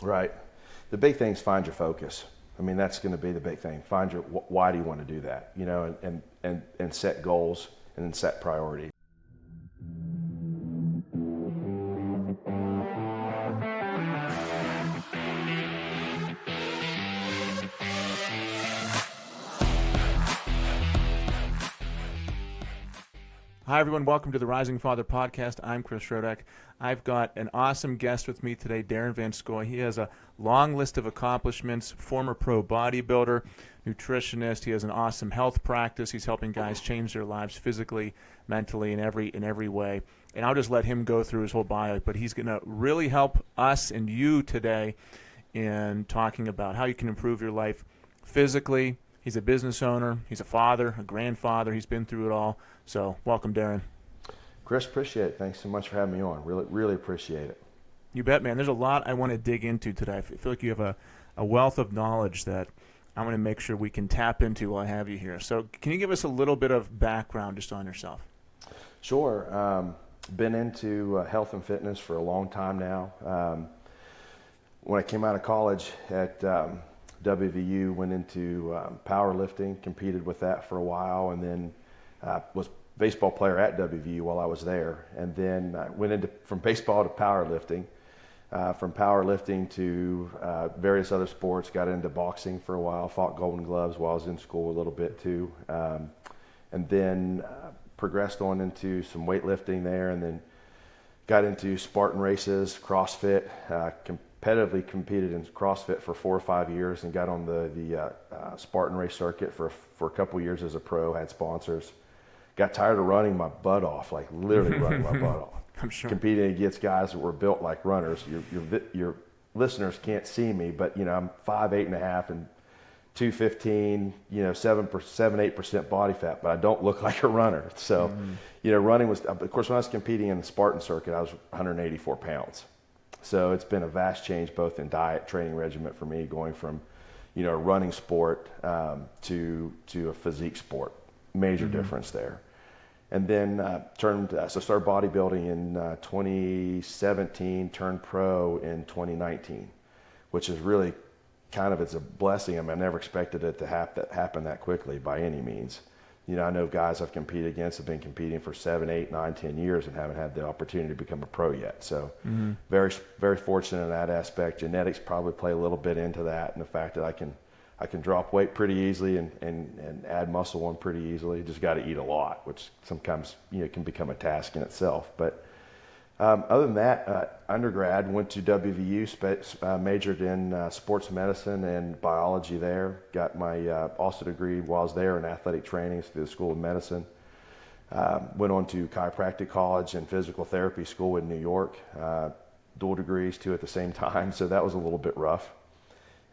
Right. The big thing is find your focus. I mean, that's going to be the big thing. Find your, why do you want to do that? You know, and set goals and then set priorities. Hi, everyone. Welcome to the Rising Father Podcast. I'm Chris Rodak. I've got an awesome guest with me today, Darrin VanScoy. He has a long list of accomplishments, former pro bodybuilder, nutritionist. He has an awesome health practice. He's helping guys change their lives physically, mentally, in every way. And I'll just let him go through his whole bio, but he's going to really help us and you today in talking about how you can improve your life physically. He's a business owner. He's a father, a grandfather. He's been through it all. So welcome, Darrin. Chris, appreciate it. Thanks so much for having me on. Really appreciate it. You bet, man. There's a lot I want to dig into today. I feel like you have a wealth of knowledge that I want to make sure we can tap into while I have you here. So can you give us a little bit of background just on yourself? Sure. Been into health and fitness for a long time now. When I came out of college at WVU, went into powerlifting, competed with that for a while, and then was a baseball player at WVU while I was there. And then I went from baseball to powerlifting, from powerlifting to various other sports, got into boxing for a while, fought Golden Gloves while I was in school a little bit too. And then progressed on into some weightlifting there, and then got into Spartan Races, CrossFit, competitively competed in CrossFit for 4 or 5 years and got on the Spartan Race circuit for a couple years as a pro, had sponsors. Got tired of running my butt off, like literally running my butt off. I'm sure. Competing against guys that were built like runners. Your listeners can't see me, but I'm 5'8.5" and 215, 7-8% body fat, but I don't look like a runner. So, running was, of course, when I was competing in the Spartan circuit, I was 184 pounds. So it's been a vast change both in diet, training regimen for me, going from, a running sport to a physique sport. Major difference there. And then started bodybuilding in 2017, turned pro in 2019, which is really it's a blessing. I mean, I never expected it to happen that quickly by any means. I know guys I've competed against have been competing for 7, 8, 9, 10 years and haven't had the opportunity to become a pro yet. So very, very fortunate in that aspect. Genetics probably play a little bit into that, and the fact that I can drop weight pretty easily and add muscle on pretty easily. Just got to eat a lot, which sometimes can become a task in itself. But other than that, undergrad, went to WVU, majored in sports medicine and biology there. Got my also degree while I was there in athletic training through the School of Medicine. Went on to chiropractic college and physical therapy school in New York. Dual degrees too at the same time, so that was a little bit rough.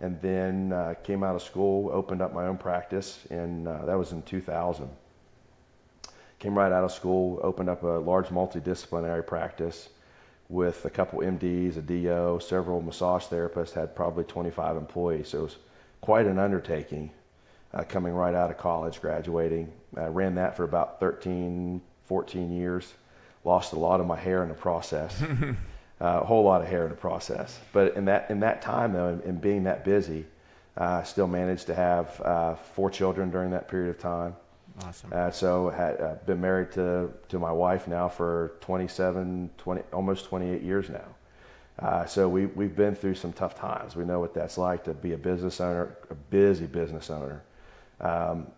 And then came out of school, opened up my own practice, and that was in 2000. Came right out of school, opened up a large multidisciplinary practice with a couple MDs, a DO, several massage therapists, had probably 25 employees. So it was quite an undertaking coming right out of college, graduating. I ran that for about 13, 14 years. Lost a lot of my hair in the process. A whole lot of hair in the process. But in that time, though, and being that busy, I still managed to have 4 children during that period of time. Awesome. So had been married to my wife now for almost 28 years now. So we've been through some tough times. We know what that's like to be a business owner, a busy business owner,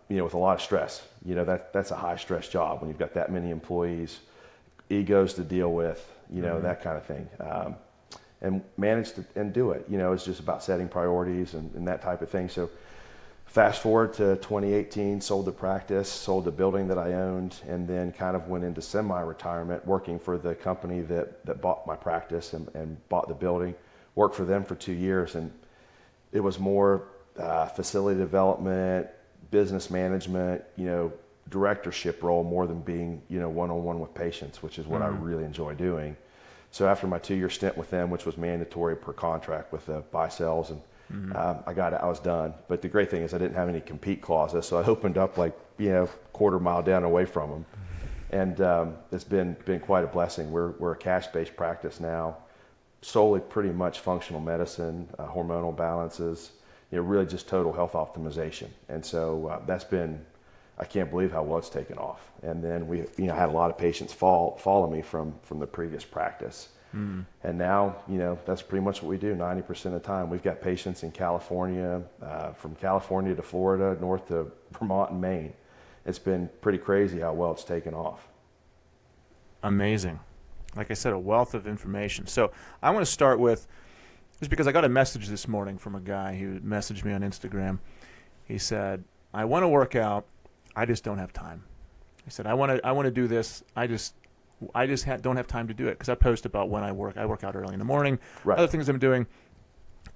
with a lot of stress. That's a high stress job when you've got that many employees, egos to deal with, that kind of thing. And managed to do it. It's just about setting priorities and that type of thing. So fast forward to 2018, sold the practice, sold the building that I owned, and then kind of went into semi-retirement, working for the company that bought my practice and bought the building. Worked for them for 2 years, and it was more facility development, business management, directorship role more than being, one-on-one with patients, which is what I really enjoy doing. So after my 2-year stint with them, which was mandatory per contract with the buy-sells, and I was done. But the great thing is I didn't have any compete clauses, so I opened up quarter mile down away from them. And it's been quite a blessing. We're a cash-based practice now. solely pretty much functional medicine, hormonal balances, really just total health optimization. And so that's been, I can't believe how well it's taken off. And then we had a lot of patients follow me from the previous practice. And now, that's pretty much what we do 90% of the time. We've got patients in California, from California to Florida, north to Vermont and Maine. It's been pretty crazy how well it's taken off. Amazing. Like I said, a wealth of information. So I want to start with, just because I got a message this morning from a guy who messaged me on Instagram. He said, I want to work out, I just don't have time. He said, I want to do this, I just don't have time to do it, because I post about when I work. I work out early in the morning, Right. Other things I'm doing.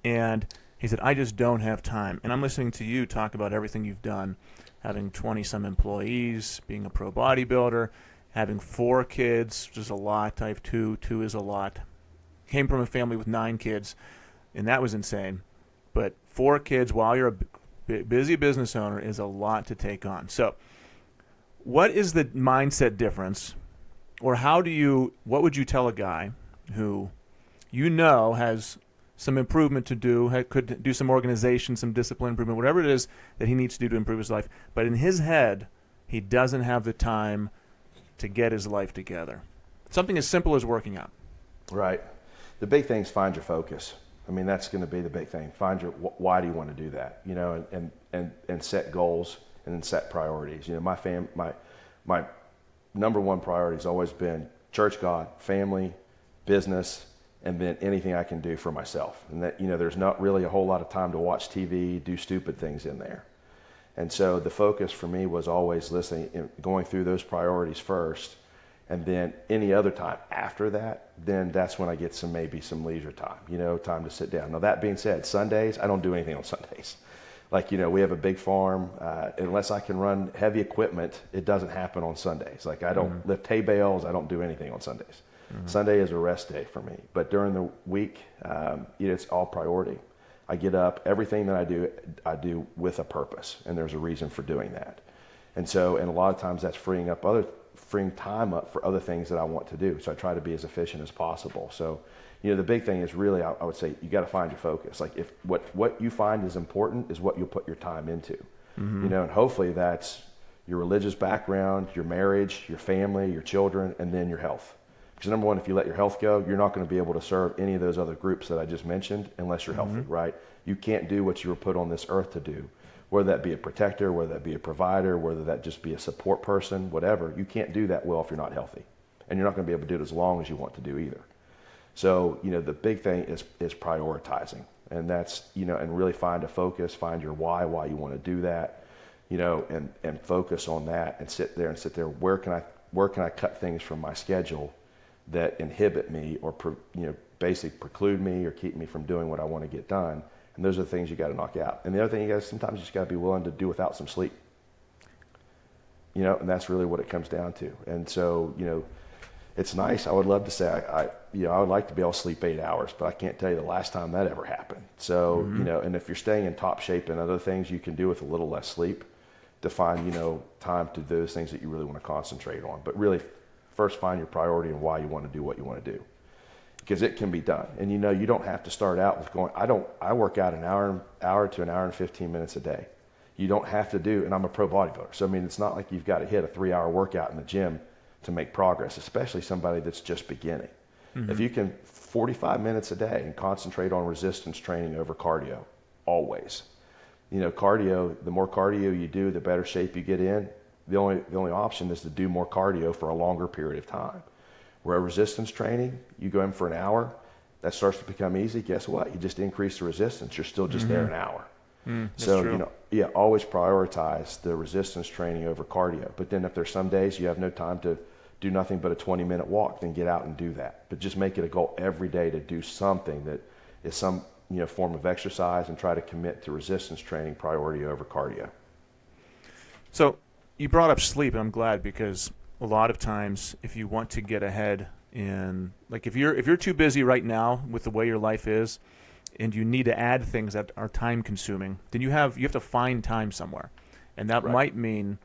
And he said, I just don't have time. And I'm listening to you talk about everything you've done, having 20-some employees, being a pro bodybuilder, having 4 kids, which is a lot. I have 2. 2 is a lot. Came from a family with 9 kids, and that was insane. But 4 kids while you're a busy business owner is a lot to take on. So what is the mindset difference, or what would you tell a guy who has some improvement to do, could do some organization, some discipline improvement, whatever it is that he needs to do to improve his life, but in his head, he doesn't have the time to get his life together? Something as simple as working out. Right. The big thing is find your focus. I mean, that's going to be the big thing. Find your why do you want to do that? And set goals and then set priorities. My number one priority has always been church, God, family, business, and then anything I can do for myself. And that, there's not really a whole lot of time to watch TV, do stupid things in there. And so the focus for me was always listening, going through those priorities first, and then any other time after that, then that's when I get maybe some leisure time, time to sit down. Now, that being said, Sundays, I don't do anything on Sundays. Like, we have a big farm. Unless I can run heavy equipment, it doesn't happen on Sundays. Like, I don't lift hay bales. I don't do anything on Sundays. Sunday is a rest day for me. But during the week, it's all priority. I get up, everything that I do with a purpose, and there's a reason for doing that. And a lot of times that's freeing time up for other things that I want to do. So I try to be as efficient as possible. So, the big thing is really, I would say, you got to find your focus. Like, if what you find is important is what you'll put your time into, and hopefully that's your religious background, your marriage, your family, your children, and then your health. Because number one, if you let your health go, you're not going to be able to serve any of those other groups that I just mentioned unless you're healthy, right? You can't do what you were put on this earth to do, whether that be a protector, whether that be a provider, whether that just be a support person, whatever. You can't do that well if you're not healthy. And you're not going to be able to do it as long as you want to do either. So, the big thing is prioritizing. And that's, and really find a focus, find your why you want to do that, and focus on that and sit there. Where can I cut things from my schedule that inhibit me or, basically preclude me or keep me from doing what I want to get done? And those are the things you got to knock out. And the other thing sometimes you just got to be willing to do without some sleep. And that's really what it comes down to. And so, it's nice. I would love to say I would like to be able to sleep 8 hours, but I can't tell you the last time that ever happened. So, and if you're staying in top shape and other things you can do with a little less sleep to find, time to do those things that you really want to concentrate on. But really, first find your priority and why you want to do what you want to do. Because it can be done. And you don't have to start out with going, I work out an hour to an hour and 15 minutes a day. You don't have to do, and I'm a pro bodybuilder. So, it's not like you've got to hit a 3-hour workout in the gym to make progress, especially somebody that's just beginning. If you can 45 minutes a day and concentrate on resistance training over cardio, always. Cardio, the more cardio you do, the better shape you get in. The only option is to do more cardio for a longer period of time. Where resistance training, you go in for an hour, that starts to become easy. Guess what? You just increase the resistance. You're still just there an hour. So, true. Always prioritize the resistance training over cardio. But then if there's some days you have no time to do nothing but a 20-minute walk, then get out and do that. But just make it a goal every day to do something that is some form of exercise, and try to commit to resistance training priority over cardio. So you brought up sleep, and I'm glad, because a lot of times if you want to get ahead in, like, if you're too busy right now with the way your life is, and you need to add things that are time consuming, then you have to find time somewhere, and that might mean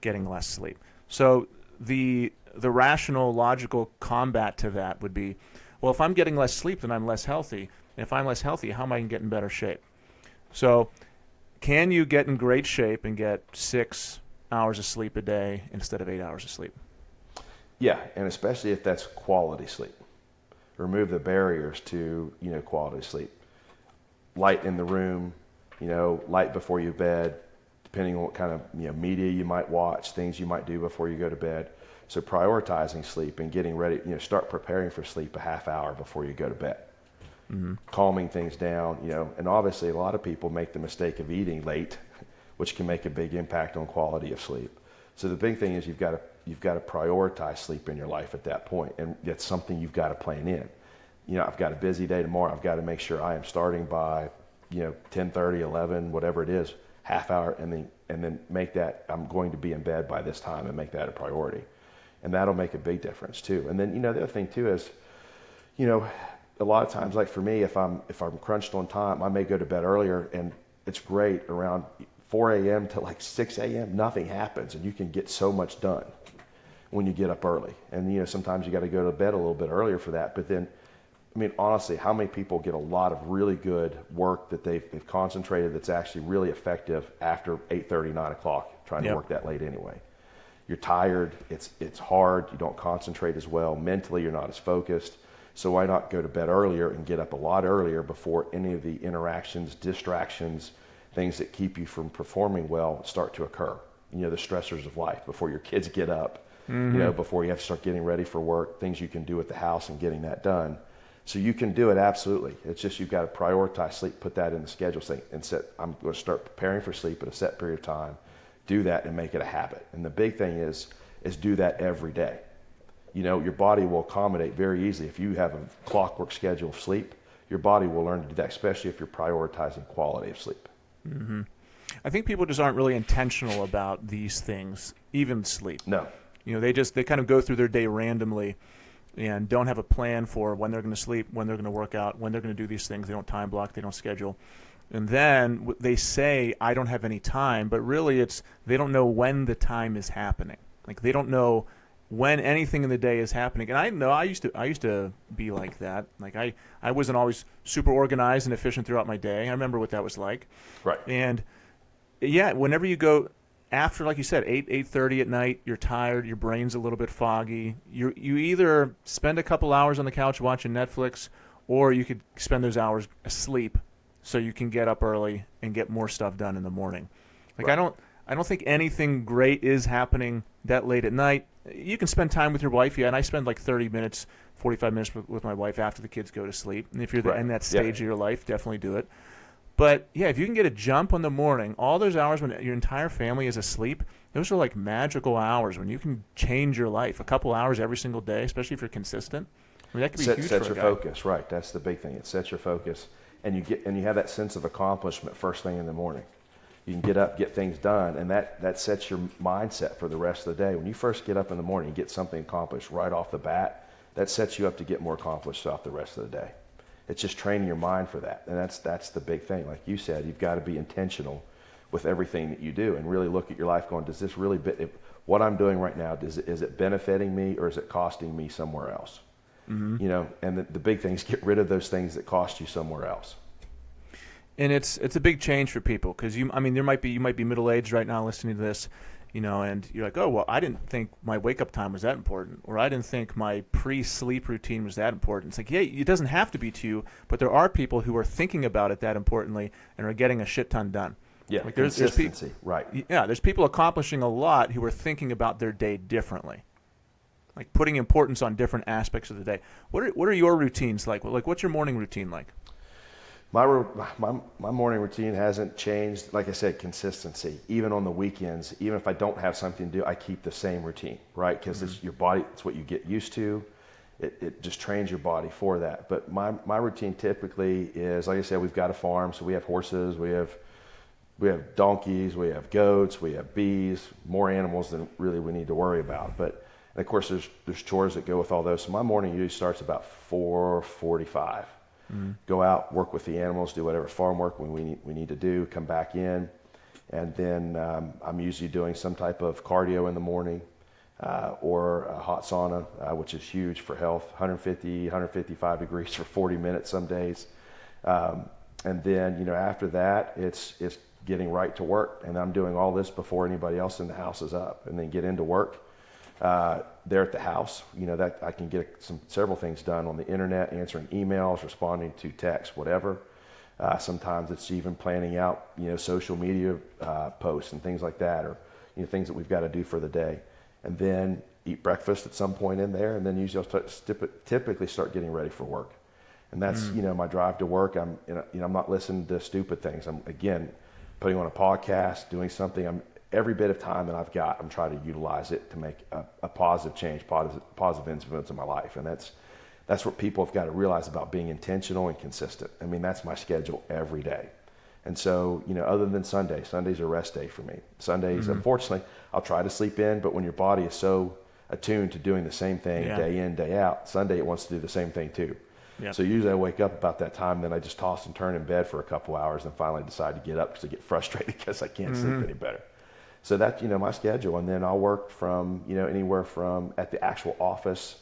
getting less sleep. So the rational, logical combat to that would be, well, if I'm getting less sleep, then I'm less healthy. And if I'm less healthy, how am I going to get in better shape? So can you get in great shape and get 6 hours of sleep a day instead of 8 hours of sleep? Yeah, and especially if that's quality sleep. Remove the barriers to, quality sleep. Light in the room, light before you bed, depending on what kind of media you might watch, things you might do before you go to bed. So prioritizing sleep and getting ready, start preparing for sleep a half hour before you go to bed. Mm-hmm. Calming things down, and obviously a lot of people make the mistake of eating late, which can make a big impact on quality of sleep. So the big thing is you've got to prioritize sleep in your life at that point, and it's something you've got to plan in. I've got a busy day tomorrow. I've got to make sure I am starting by 10:30, 11, whatever it is, half hour, and then make that I'm going to be in bed by this time and make that a priority, and that'll make a big difference too. And then the other thing too is, a lot of times, like for me, if I'm crunched on time, I may go to bed earlier, and it's great around 4 a.m. to like 6 a.m. Nothing happens, and you can get so much done when you get up early. And sometimes you got to go to bed a little bit earlier for that. But then, honestly, how many people get a lot of really good work that they've concentrated that's actually really effective after 8:30, 9 o'clock, trying to work that late anyway? You're tired. It's hard. You don't concentrate as well. Mentally, you're not as focused. So why not go to bed earlier and get up a lot earlier before any of the interactions, distractions, things that keep you from performing well start to occur? The stressors of life, before your kids get up, before you have to start getting ready for work, things you can do at the house and getting that done. So you can do it, absolutely. It's just you've got to prioritize sleep, put that in the schedule, and set, I'm going to start preparing for sleep at a set period of time, do that and make it a habit. And the big thing is do that every day. Your body will accommodate very easily. If you have a clockwork schedule of sleep, your body will learn to do that, especially if you're prioritizing quality of sleep. Mm-hmm. I think people just aren't really intentional about these things, even sleep. No. They kind of go through their day randomly and don't have a plan for when they're going to sleep, when they're going to work out, when they're going to do these things. They don't time block, they don't schedule. And then they say, I don't have any time, but really they don't know when the time is happening. Like they don't know when anything in the day is happening. And I know I used to be like that. Like I wasn't always super organized and efficient throughout my day. I remember what that was like. Right. And yeah, whenever you go after, like you said, 8:30 at night, you're tired, your brain's a little bit foggy. You either spend a couple hours on the couch watching Netflix, or you could spend those hours asleep so you can get up early and get more stuff done in the morning. Like right. I don't think anything great is happening that late at night. You can spend time with your wife, and I spend like 30 minutes, 45 minutes with my wife after the kids go to sleep. And if you're in that stage of your life, definitely do it. But yeah, if you can get a jump on the morning, all those hours when your entire family is asleep, those are like magical hours when you can change your life. A couple hours every single day, especially if you're consistent. That could be huge Set for a your guy. focus, right? That's the big thing. It sets your focus, and you have that sense of accomplishment first thing in the morning. You can get up, get things done, and that sets your mindset for the rest of the day. When you first get up in the morning and get something accomplished right off the bat, that sets you up to get more accomplished throughout the rest of the day. It's just training your mind for that, and that's the big thing. Like you said, you've got to be intentional with everything that you do and really look at your life going, does this really, what I'm doing right now, is it benefiting me or is it costing me somewhere else? Mm-hmm. And the big thing is get rid of those things that cost you somewhere else. And it's a big change for people because you might be middle-aged right now listening to this, and you're like, oh, well, I didn't think my wake-up time was that important, or I didn't think my pre-sleep routine was that important. It's like, yeah, it doesn't have to be to you, but there are people who are thinking about it that importantly and are getting a shit ton done. Yeah, like consistency, right. Yeah, there's people accomplishing a lot who are thinking about their day differently, like putting importance on different aspects of the day. What are your routines like? Like, what's your morning routine like? My morning routine hasn't changed. Like I said, consistency. Even on the weekends, even if I don't have something to do, I keep the same routine, right? Because it's your body, it's what you get used to. It just trains your body for that. But my routine typically is, like I said, we've got a farm, so we have horses, we have donkeys, we have goats, we have bees, more animals than really we need to worry about. But and of course, there's chores that go with all those. So my morning usually starts about 4:45. Mm-hmm. Go out, work with the animals, do whatever farm work we need to do, come back in, and then I'm usually doing some type of cardio in the morning. or a hot sauna, which is huge for health, 150, 155 degrees for 40 minutes some days. And then, after that, it's getting right to work. And I'm doing all this before anybody else in the house is up, and then get into work. There at the house, that I can get several things done on the internet, answering emails, responding to texts, whatever. Sometimes it's even planning out, social media posts and things like that, or things that we've got to do for the day. And then eat breakfast at some point in there, and then usually I'll typically start getting ready for work. And that's my drive to work. I'm not listening to stupid things. I'm again putting on a podcast, doing something. Every bit of time that I've got, I'm trying to utilize it to make a positive change, positive influence in my life. And that's what people have got to realize about being intentional and consistent. I mean, that's my schedule every day. And so, other than Sundays are rest day for me. Sundays, unfortunately, I'll try to sleep in, but when your body is so attuned to doing the same thing day in, day out, Sunday it wants to do the same thing too. Yep. So usually I wake up about that time, then I just toss and turn in bed for a couple hours, and finally decide to get up because I get frustrated because I can't sleep any better. So that's, my schedule. And then I'll work from, anywhere from at the actual office,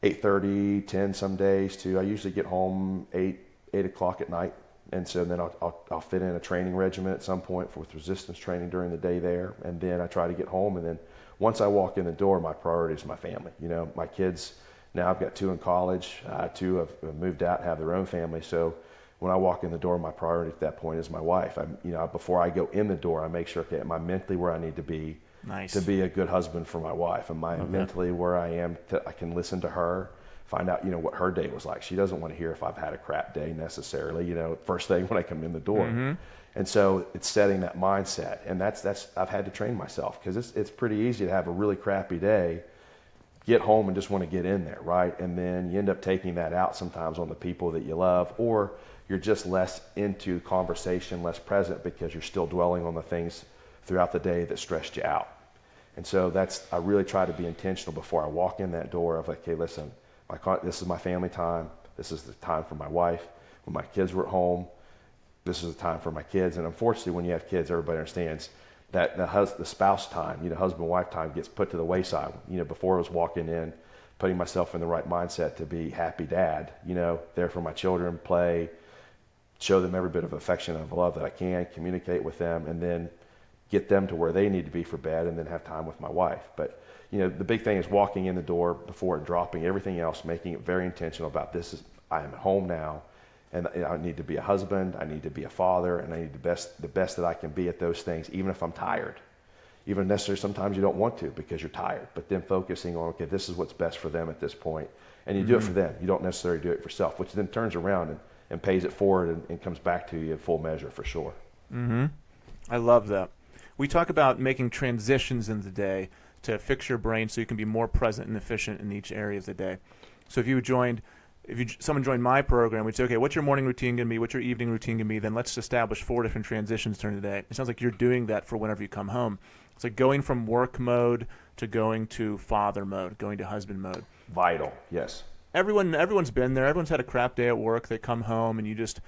8:30, 10 some days, to I usually get home 8 o'clock at night. And so then I'll fit in a training regimen at some point with resistance training during the day there. And then I try to get home. And then once I walk in the door, my priority is my family. My kids, now I've got 2 in college, 2 have moved out, have their own family. So when I walk in the door, my priority at that point is my wife. Before I go in the door, I make sure, okay, am I mentally where I need to be to be a good husband for my wife? Am I mentally where I am I can listen to her, find out, what her day was like. She doesn't want to hear if I've had a crap day necessarily, first thing when I come in the door. And so it's setting that mindset. And that's I've had to train myself, because it's pretty easy to have a really crappy day, get home and just want to get in there, right? And then you end up taking that out sometimes on the people that you love, or you're just less into conversation, less present, because you're still dwelling on the things throughout the day that stressed you out. And so I really try to be intentional before I walk in that door of like, okay, listen, this is my family time. This is the time for my wife. When my kids were at home, this is the time for my kids. And unfortunately, when you have kids, everybody understands that the spouse time, husband-wife time gets put to the wayside. Before I was walking in, putting myself in the right mindset to be happy dad, there for my children, play, show them every bit of affection and love that I can, communicate with them, and then get them to where they need to be for bed, and then have time with my wife. But, the big thing is walking in the door before and dropping everything else, making it very intentional about I am at home now, and I need to be a husband, I need to be a father, and I need the best that I can be at those things, even if I'm tired. Even necessarily sometimes you don't want to because you're tired, but then focusing on, okay, this is what's best for them at this point. And you do it for them. You don't necessarily do it for yourself, which then turns around and pays it forward and comes back to you in full measure for sure. I love that. We talk about making transitions in the day to fix your brain so you can be more present and efficient in each area of the day. So if someone joined my program, we'd say, okay, what's your morning routine going to be? What's your evening routine going to be? Then let's establish 4 different transitions during the day. It sounds like you're doing that for whenever you come home. It's like going from work mode to going to father mode, going to husband mode. Vital, yes. Everyone's been there. Everyone's had a crap day at work. They come home and you just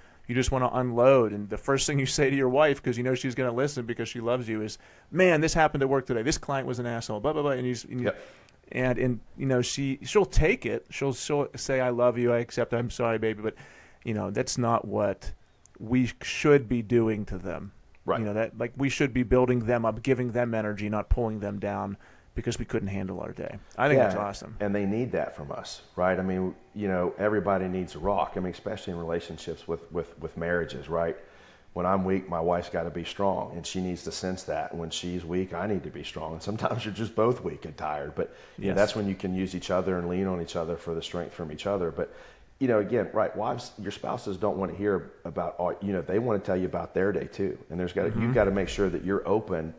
want to unload. And the first thing you say to your wife, because she's going to listen because she loves you, is, man, this happened at work today. This client was an asshole, blah, blah, blah. And she'll take it. She'll say, I love you, I accept, I'm sorry, baby. But, that's not what we should be doing to them. Right. We should be building them up, giving them energy, not pulling them down because we couldn't handle our day. I think that's awesome. And they need that from us, right? I mean, everybody needs a rock. I mean, especially in relationships with marriages, right? When I'm weak, my wife's got to be strong, and she needs to sense that. When she's weak, I need to be strong. And sometimes you're just both weak and tired. But that's when you can use each other and lean on each other for the strength from each other. But, again, right, wives, your spouses don't want to hear about all, they want to tell you about their day too. And you've got to make sure that you're open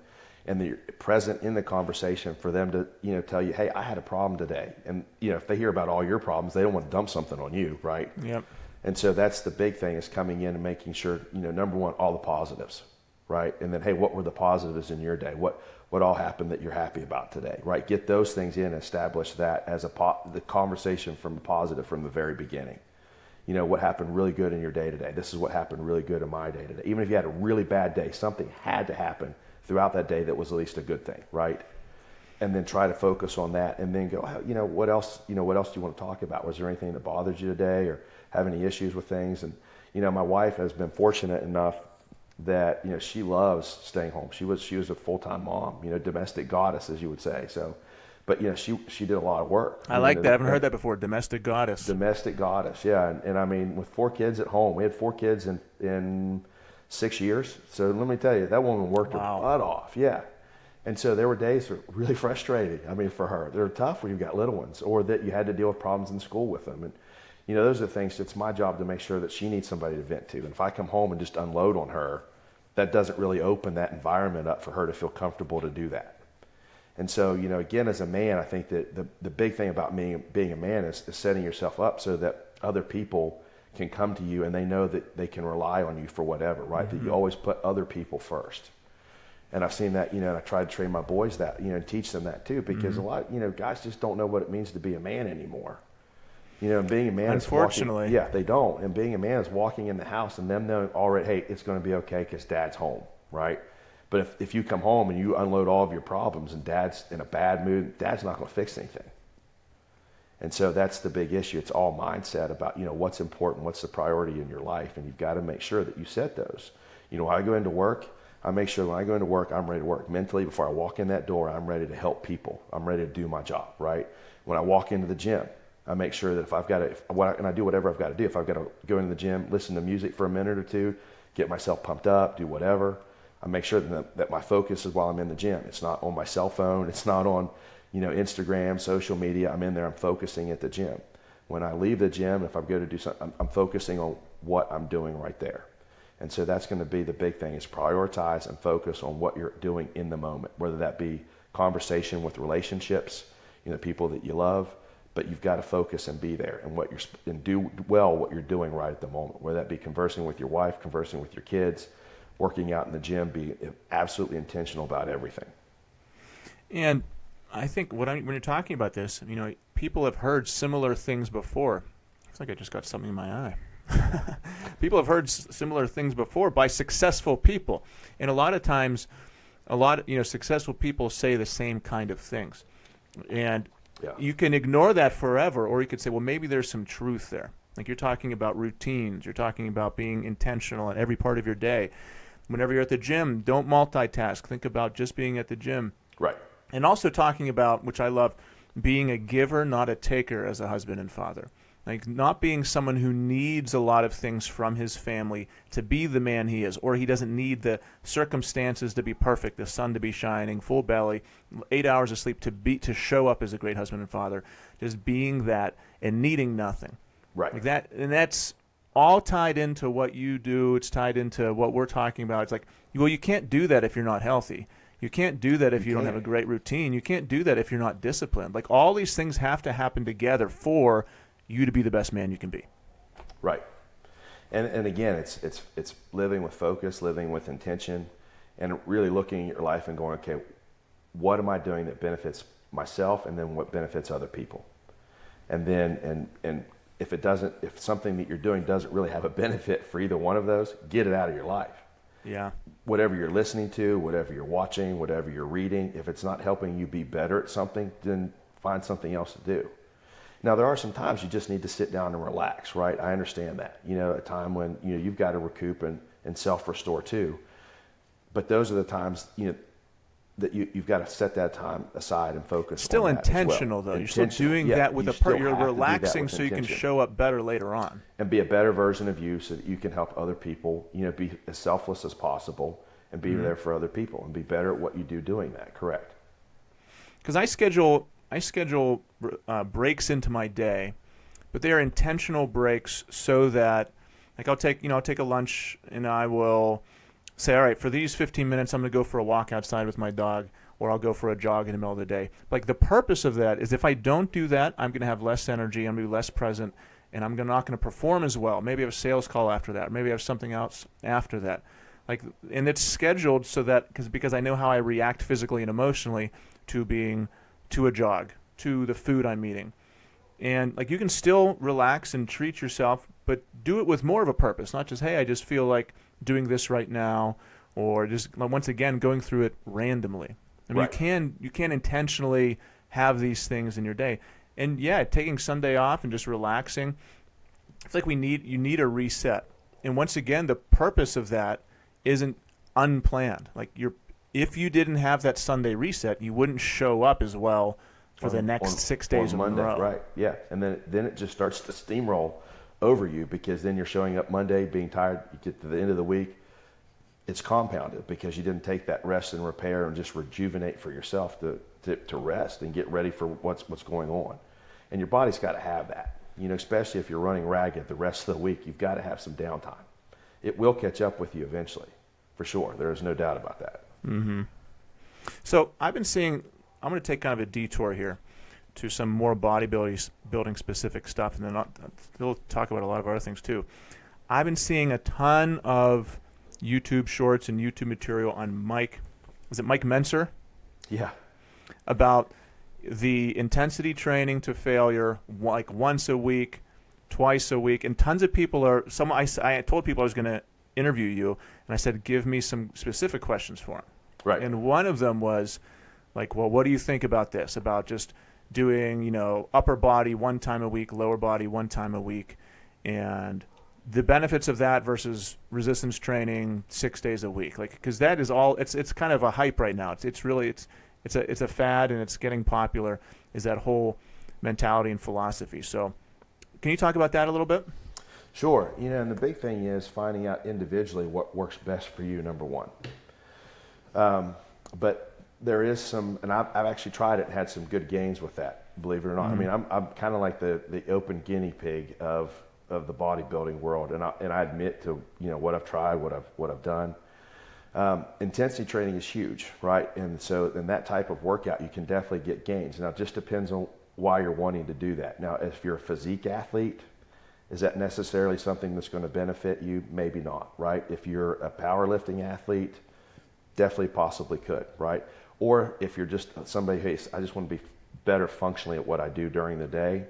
and that you're present in the conversation for them to, tell you, hey, I had a problem today. And, if they hear about all your problems, they don't want to dump something on you, right? Yep. And so that's the big thing, is coming in and making sure, number one, all the positives, right? And then, hey, what were the positives in your day? What all happened that you're happy about today, right? Get those things in, establish that as the conversation from the positive from the very beginning. What happened really good in your day today? This is what happened really good in my day today. Even if you had a really bad day, something had to happen throughout that day that was at least a good thing, right? and then try to focus on that, and then go, what else do you want to talk about? Was there anything that bothered you today, or have any issues with things? And my wife has been fortunate enough that she loves staying home. She was a full-time mom, domestic goddess, as you would say. So, but she did a lot of work. I like that. I haven't heard that before. Domestic goddess. Domestic goddess, yeah. And I mean, with 4 kids at home, we had 4 kids in 6 years. So let me tell you, that woman worked her butt off. Yeah. And so there were days that were really frustrating. I mean, for her, they're tough when you've got little ones, or that you had to deal with problems in school with them. And those are the things. It's my job to make sure that she needs somebody to vent to. And if I come home and just unload on her, that doesn't really open that environment up for her to feel comfortable to do that. And so, again, as a man, I think that the big thing about being a man is setting yourself up so that other people can come to you and they know that they can rely on you for whatever, right? Mm-hmm. That you always put other people first. And I've seen that, and I try to train my boys that, and teach them that too, because a lot, guys just don't know what it means to be a man anymore. And being a man unfortunately, is they don't. And being a man is walking in the house and them knowing already, hey, it's going to be okay because dad's home, right? But if you come home and you unload all of your problems and dad's in a bad mood, dad's not going to fix anything. And so that's the big issue. It's all mindset about, what's important, what's the priority in your life, and you've got to make sure that you set those. When I go into work, I make sure when I go into work, I'm ready to work mentally. Before I walk in that door, I'm ready to help people. I'm ready to do my job, right? When I walk into the gym, I make sure that if I've got to, and I do whatever I've got to do. If I've got to go into the gym, listen to music for a minute or two, get myself pumped up, do whatever, I make sure that my focus is while I'm in the gym. It's not on my cell phone. It's not on, Instagram, social media. I'm in there. I'm focusing at the gym. When I leave the gym, if I go to do something, I'm focusing on what I'm doing right there. And so that's going to be the big thing, is prioritize and focus on what you're doing in the moment, whether that be conversation with relationships, people that you love, but you've got to focus and be there and do well what you're doing right at the moment, whether that be conversing with your wife, conversing with your kids, working out in the gym, be absolutely intentional about everything. And I think when you're talking about this, people have heard similar things before. It's like I just got something in my eye. People have heard similar things before by successful people, and a lot of times, successful people say the same kind of things, and you can ignore that forever, or you could say, well, maybe there's some truth there. Like you're talking about routines, you're talking about being intentional in every part of your day. Whenever you're at the gym, don't multitask. Think about just being at the gym. Right. And also talking about, which I love, being a giver, not a taker as a husband and father. Like not being someone who needs a lot of things from his family to be the man he is, or he doesn't need the circumstances to be perfect, the sun to be shining, full belly, 8 hours of sleep to show up as a great husband and father. Just being that and needing nothing. Right. Like that, and that's all tied into what you do. It's tied into what we're talking about. It's like, well, you can't do that if you're not healthy. You can't do that if you don't have a great routine. You can't do that if you're not disciplined. Like all these things have to happen together for you to be the best man you can be. Right. And again, it's living with focus, living with intention, and really looking at your life and going, okay, what am I doing that benefits myself, and then what benefits other people? And then and if something that you're doing doesn't really have a benefit for either one of those, get it out of your life. Yeah. Whatever you're listening to, whatever you're watching, whatever you're reading, if it's not helping you be better at something, then find something else to do. Now, there are some times you just need to sit down and relax, right? I understand that. A time when, you've got to recoup and self-restore too. But those are the times, that you've got to set that time aside and focus still on that intentional, as well. though. You're still doing that with you're relaxing so you can show up better later on. And be a better version of you so that you can help other people, be as selfless as possible and be there for other people and be better at what you do doing that, correct? Because I schedule breaks into my day, but they are intentional breaks so that, like, I'll take a lunch and I will say, all right, for these 15 minutes, I'm going to go for a walk outside with my dog, or I'll go for a jog in the middle of the day. Like the purpose of that is if I don't do that, I'm going to have less energy, I'm going to be less present, and I'm not going to perform as well. Maybe I have a sales call after that, or maybe I have something else after that. Like, and it's scheduled so that because I know how I react physically and emotionally to a jog, to the food I'm eating. And like you can still relax and treat yourself, but do it with more of a purpose, not just, hey, I just feel like doing this right now, or just once again going through it randomly. I mean, Right. you can intentionally have these things in your day. And yeah, taking Sunday off and just relaxing, it's like you need a reset. And once again, the purpose of that isn't unplanned. Like if you didn't have that Sunday reset, you wouldn't show up as well for the next 6 days on in a Monday, row. right? Yeah, and then it just starts to steamroll over you, because then you're showing up Monday being tired. You get to the end of the week, it's compounded because you didn't take that rest and repair and just rejuvenate for yourself to rest and get ready for what's going on. And your body's got to have that, especially if you're running ragged the rest of the week. You've got to have some downtime. It will catch up with you eventually, for sure. There is no doubt about that. Mm-hmm. So I'm going to take kind of a detour here to some more bodybuilding specific stuff, and then we'll talk about a lot of other things too. I've been seeing a ton of YouTube shorts and YouTube material on Mike Menser? Yeah. About the intensity training to failure, like once a week, twice a week, and tons of people I told people I was going to interview you, and I said, give me some specific questions for him. Right. And one of them was like, well, what do you think about this? About just doing, upper body one time a week, lower body one time a week, and the benefits of that versus resistance training 6 days a week. Like, because that is all, it's kind of a hype right now. It's a fad, and it's getting popular, is that whole mentality and philosophy. So can you talk about that a little bit? Sure. And the big thing is finding out individually what works best for you, number one. But there is some, and I've actually tried it and had some good gains with that, believe it or not. Mm-hmm. I mean, I'm kind of like the open guinea pig of the bodybuilding world, and I admit to what I've tried, what I've done. Intensity training is huge, right? And so in that type of workout, you can definitely get gains. Now, it just depends on why you're wanting to do that. Now, if you're a physique athlete, is that necessarily something that's going to benefit you? Maybe not, right? If you're a powerlifting athlete, definitely possibly could, right? Or if you're just somebody, hey, I just want to be better functionally at what I do during the day,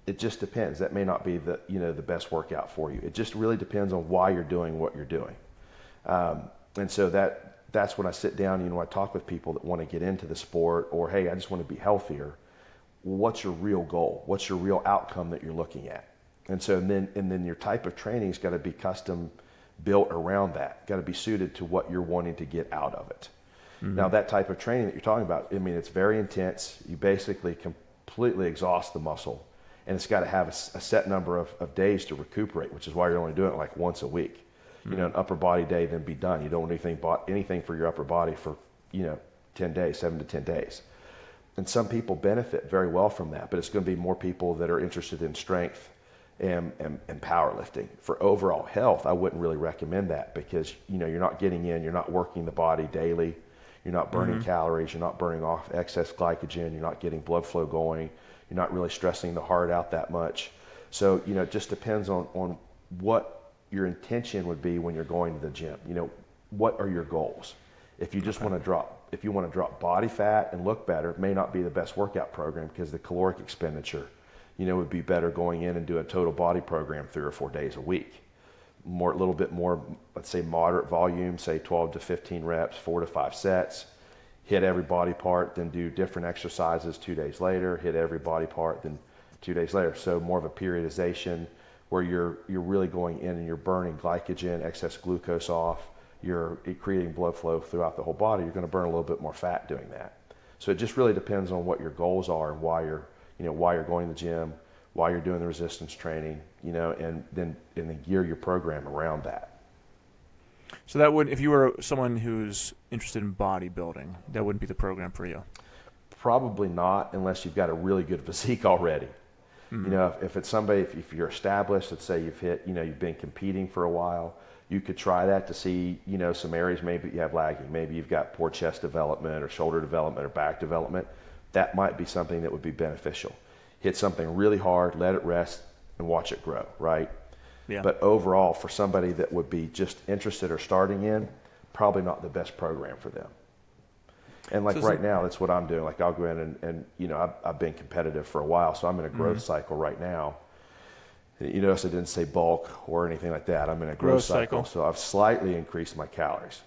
it just depends. That may not be the best workout for you. It just really depends on why you're doing what you're doing. And so that's when I sit down, I talk with people that want to get into the sport, or, hey, I just want to be healthier. What's your real goal? What's your real outcome that you're looking at? And so, and then your type of training's got to be custom built around that. Got to be suited to what you're wanting to get out of it. Mm-hmm. Now, that type of training that you're talking about, I mean, it's very intense. You basically completely exhaust the muscle, and it's got to have a set number of days to recuperate, which is why you're only doing it like once a week. Mm-hmm. An upper body day, then be done. You don't want anything for your upper body for 10 days, 7 to 10 days. And some people benefit very well from that, but it's going to be more people that are interested in strength and powerlifting. For overall health, I wouldn't really recommend that, because you're not getting in, you're not working the body daily, you're not burning calories, you're not burning off excess glycogen, you're not getting blood flow going, you're not really stressing the heart out that much. So it just depends on what your intention would be when you're going to the gym. What are your goals? If you just want to drop body fat and look better, it may not be the best workout program, because the caloric expenditure would be better going in and do a total body program 3 or 4 days a week. A little bit more, let's say, moderate volume, say 12 to 15 reps, 4 to 5 sets, hit every body part, then do different exercises 2 days later, hit every body part, then 2 days later. So more of a periodization where you're really going in and you're burning glycogen, excess glucose off, you're creating blood flow throughout the whole body. You're going to burn a little bit more fat doing that. So it just really depends on what your goals are and why you're going to the gym, why you're doing the resistance training, and then gear your program around that. So that would, if you were someone who's interested in bodybuilding, that wouldn't be the program for you. Probably not, unless you've got a really good physique already. Mm-hmm. If it's somebody, if you're established, let's say you've been competing for a while, you could try that to see, some areas maybe you have lagging. Maybe you've got poor chest development or shoulder development or back development. That might be something that would be beneficial. Hit something really hard, let it rest, and watch it grow, right? Yeah. But overall, for somebody that would be just interested or starting in, probably not the best program for them. And right now, that's what I'm doing. Like, I'll go in and I've been competitive for a while, so I'm in a growth cycle right now. You notice I didn't say bulk or anything like that. I'm in a growth cycle. So I've slightly increased my calories.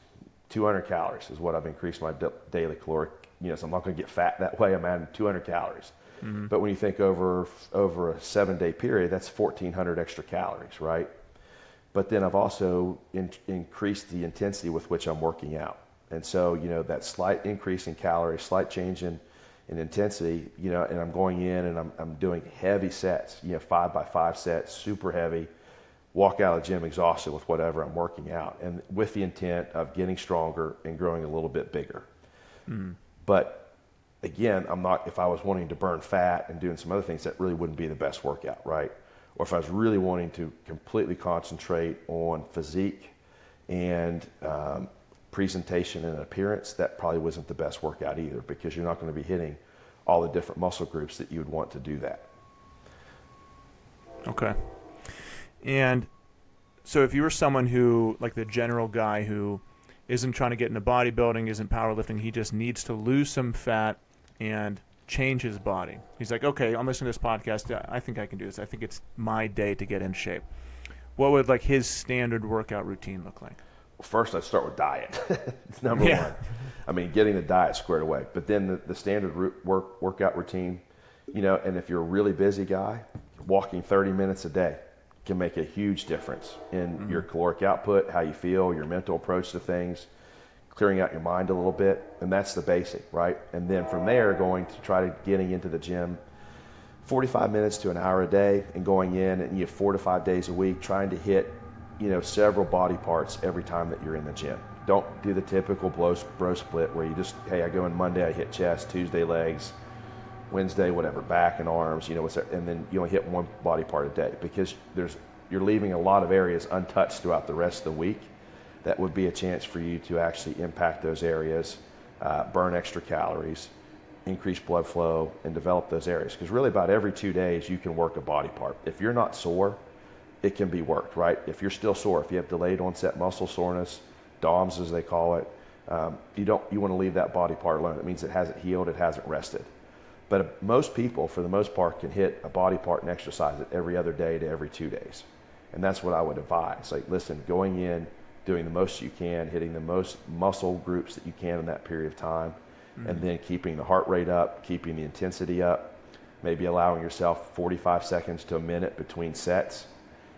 200 calories is what I've increased my daily caloric. So I'm not going to get fat that way. I'm adding 200 calories. But when you think over a 7-day period, that's 1,400 extra calories, right? But then I've also increased the intensity with which I'm working out. And so, that slight increase in calories, slight change in intensity, and I'm going in and I'm doing heavy sets, 5x5 sets, super heavy, walk out of the gym exhausted with whatever I'm working out, and with the intent of getting stronger and growing a little bit bigger. But again, if I was wanting to burn fat and doing some other things, that really wouldn't be the best workout, right? Or if I was really wanting to completely concentrate on physique and presentation and appearance, that probably wasn't the best workout either, because you're not going to be hitting all the different muscle groups that you would want to do that. Okay. And so if you were someone who, like the general guy who isn't trying to get into bodybuilding, isn't powerlifting, he just needs to lose some fat and change his body. He's like, okay, I'm listening to this podcast. I think I can do this. I think it's my day to get in shape. What would like his standard workout routine look like? Well, first I'd start with diet. It's number one. I mean, getting the diet squared away. But then the standard workout routine, and if you're a really busy guy, walking 30 minutes a day can make a huge difference in your caloric output, how you feel, your mental approach to things, clearing out your mind a little bit. And that's the basic, right? And then from there, going to try to getting into the gym 45 minutes to an hour a day, and going in and 4 to 5 days a week, trying to hit several body parts every time that you're in the gym. Don't do the typical bro split where you just, hey, I go in Monday, I hit chest, Tuesday legs, Wednesday whatever, back and arms, and then you only hit one body part a day, because you're leaving a lot of areas untouched throughout the rest of the week. That would be a chance for you to actually impact those areas, burn extra calories, increase blood flow, and develop those areas. Because really about every 2 days you can work a body part. If you're not sore, it can be worked, right? If you're still sore, if you have delayed onset muscle soreness, DOMS as they call it, you want to leave that body part alone. It means it hasn't healed, it hasn't rested. But most people, for the most part, can hit a body part and exercise it every other day to every 2 days. And that's what I would advise. Like, listen, going in, doing the most you can, hitting the most muscle groups that you can in that period of time, and then keeping the heart rate up, keeping the intensity up, maybe allowing yourself 45 seconds to a minute between sets,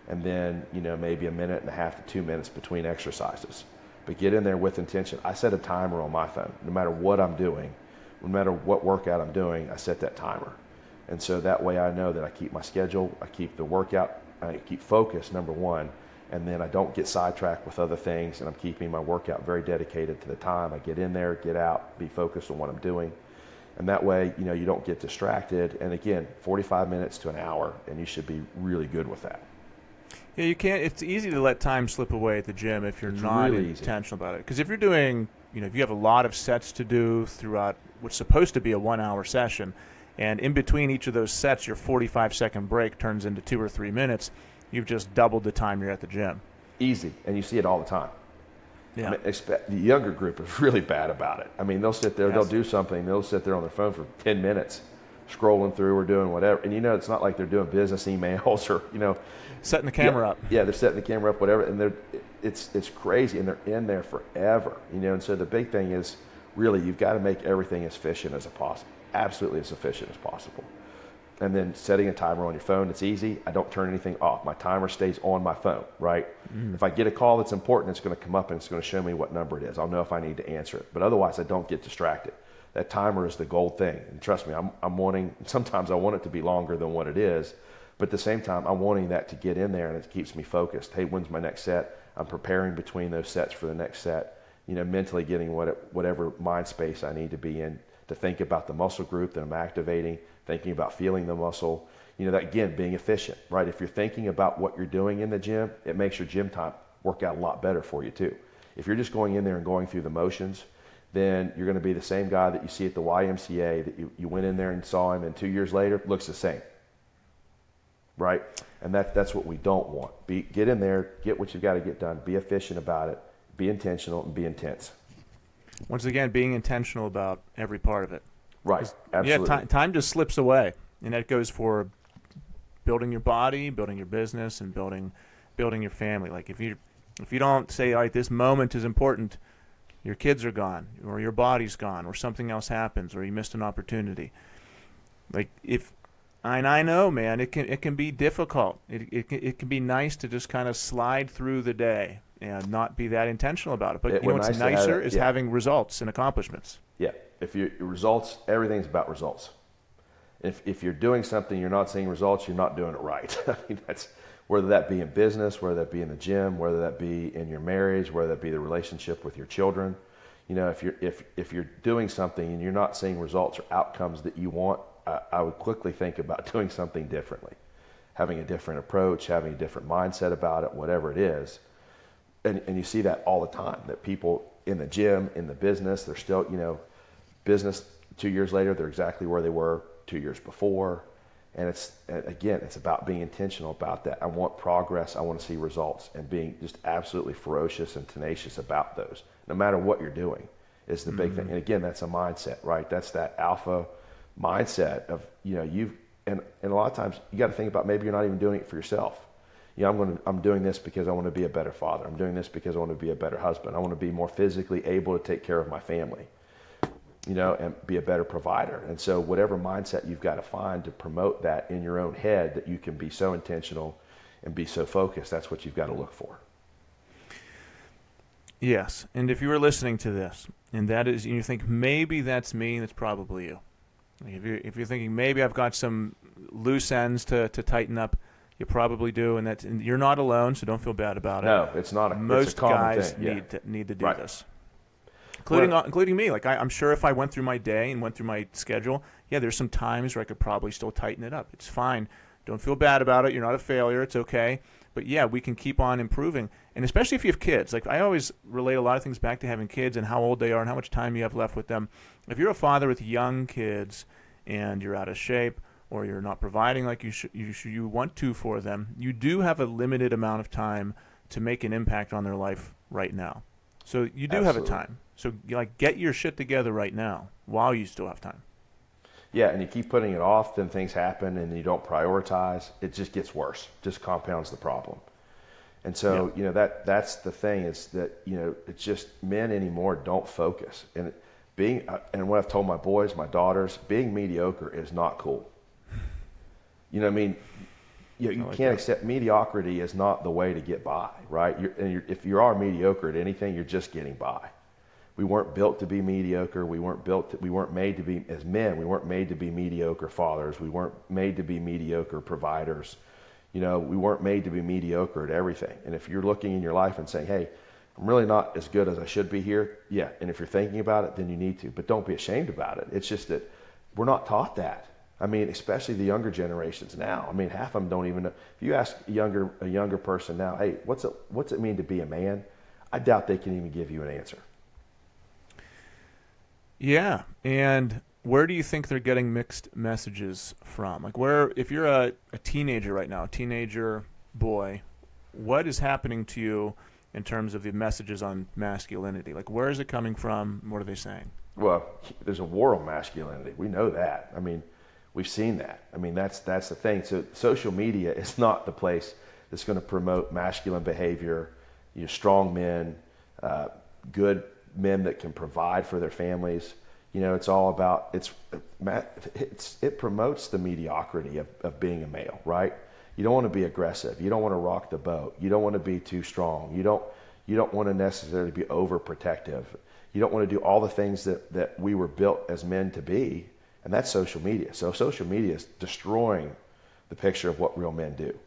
and then, maybe a minute and a half to 2 minutes between exercises. But get in there with intention. I set a timer on my phone. No matter what I'm doing, no matter what workout I'm doing, I set that timer. And so that way I know that I keep my schedule, I keep the workout, I keep focus, number one, and then I don't get sidetracked with other things, and I'm keeping my workout very dedicated to the time. I get in there, get out, be focused on what I'm doing. And that way, you don't get distracted. And again, 45 minutes to an hour, and you should be really good with that. Yeah, you can't. It's easy to let time slip away at the gym if you're not really intentional about it. Because if you're doing, if you have a lot of sets to do throughout what's supposed to be a 1 hour session, and in between each of those sets, your 45-second break turns into 2 or 3 minutes, you've just doubled the time you're at the gym. Easy, and you see it all the time. Yeah. I mean, the younger group is really bad about it. I mean, they'll sit there, they'll do something, they'll sit there on their phone for 10 minutes, scrolling through or doing whatever. And it's not like they're doing business emails or, setting the camera up. Yeah, they're setting the camera up, whatever, and it's crazy, and they're in there forever, And so the big thing is, really, you've got to make everything as efficient as possible, absolutely as efficient as possible. And then setting a timer on your phone, it's easy. I don't turn anything off. My timer stays on my phone, right? If I get a call that's important, it's going to come up and it's going to show me what number it is. I'll know if I need to answer it. But otherwise, I don't get distracted. That timer is the gold thing. And trust me, sometimes I want it to be longer than what it is. But at the same time, I'm wanting that to get in there, and it keeps me focused. Hey, when's my next set? I'm preparing between those sets for the next set. Mentally getting whatever mind space I need to be in to think about the muscle group that I'm activating, thinking about feeling the muscle. That, again, being efficient, right? If you're thinking about what you're doing in the gym, it makes your gym time work out a lot better for you too. If you're just going in there and going through the motions, then you're going to be the same guy that you see at the YMCA that you went in there and saw him, and 2 years later looks the same, right? And that's what we don't want. Get in there, get what you've got to get done, be efficient about it, be intentional, and be intense. Once again, being intentional about every part of it. Right, absolutely. Yeah, time just slips away, and that goes for building your body, building your business, and building your family. Like if you don't say, all right, this moment is important, your kids are gone, or your body's gone, or something else happens, or you missed an opportunity. Like and I know, man, it can be difficult. It can be nice to just kind of slide through the day and not be that intentional about it. But what's nicer is having results and accomplishments. Yeah, if your results, everything's about results. If you're doing something, you're not seeing results, you're not doing it right. I mean, that's whether that be in business, whether that be in the gym, whether that be in your marriage, whether that be the relationship with your children. You know, if you're doing something and you're not seeing results or outcomes that you want, I would quickly think about doing something differently, having a different approach, having a different mindset about it, whatever it is. And you see that all the time, that people in the gym, in the business, they're still, business 2 years later, they're exactly where they were 2 years before. And it's about being intentional about that. I want progress. I want to see results, and being just absolutely ferocious and tenacious about those, no matter what you're doing, is the big thing. And again, that's a mindset, right? That's that alpha mindset of, and a lot of times you got to think about, maybe you're not even doing it for yourself. I'm doing this because I want to be a better father. I'm doing this because I want to be a better husband. I want to be more physically able to take care of my family, and be a better provider. And so whatever mindset you've got to find to promote that in your own head, that you can be so intentional and be so focused, that's what you've got to look for. Yes. And if you were listening to this, and you think maybe that's me, that's probably you. If you're thinking maybe I've got some loose ends to tighten up, you probably do, and you're not alone, so don't feel bad about it. No, it's not. Most it's a common guys thing. need to do Right. this, including me. Like I'm sure if I went through my day and went through my schedule, there's some times where I could probably still tighten it up. It's fine. Don't feel bad about it. You're not a failure. It's okay. But we can keep on improving, and especially if you have kids. Like I always relate a lot of things back to having kids and how old they are and how much time you have left with them. If you're a father with young kids and you're out of shape, or you're not providing like you want to for them, you do have a limited amount of time to make an impact on their life right now. So you do have a time. So get your shit together right now while you still have time. Yeah, and you keep putting it off, then things happen, and you don't prioritize. It just gets worse. Just compounds the problem. And so that's the thing, is that it's just men anymore don't focus. And and what I've told my boys, my daughters, being mediocre is not cool. You know what I mean? You can't accept mediocrity is not the way to get by, right? If you are mediocre at anything, you're just getting by. We weren't built to be mediocre. We weren't made to be, as men, we weren't made to be mediocre fathers. We weren't made to be mediocre providers. We weren't made to be mediocre at everything. And if you're looking in your life and saying, hey, I'm really not as good as I should be here, and if you're thinking about it, then you need to. But don't be ashamed about it. It's just that we're not taught that. I mean, especially the younger generations now. I mean, half of them don't even know. If you ask a younger person now, hey, what's it mean to be a man? I doubt they can even give you an answer. Yeah, and where do you think they're getting mixed messages from? Like, if you're a teenager right now, a teenager boy, what is happening to you in terms of the messages on masculinity? Like, where is it coming from? What are they saying? Well, there's a war on masculinity. We know that. I mean, we've seen that. I mean, that's the thing. So social media is not the place that's going to promote masculine behavior, strong men, good men that can provide for their families. It's all about, it promotes the mediocrity of being a male, right? You don't want to be aggressive. You don't want to rock the boat. You don't want to be too strong. You don't want to necessarily be overprotective. You don't want to do all the things that we were built as men to be. And that's social media. So social media is destroying the picture of what real men do.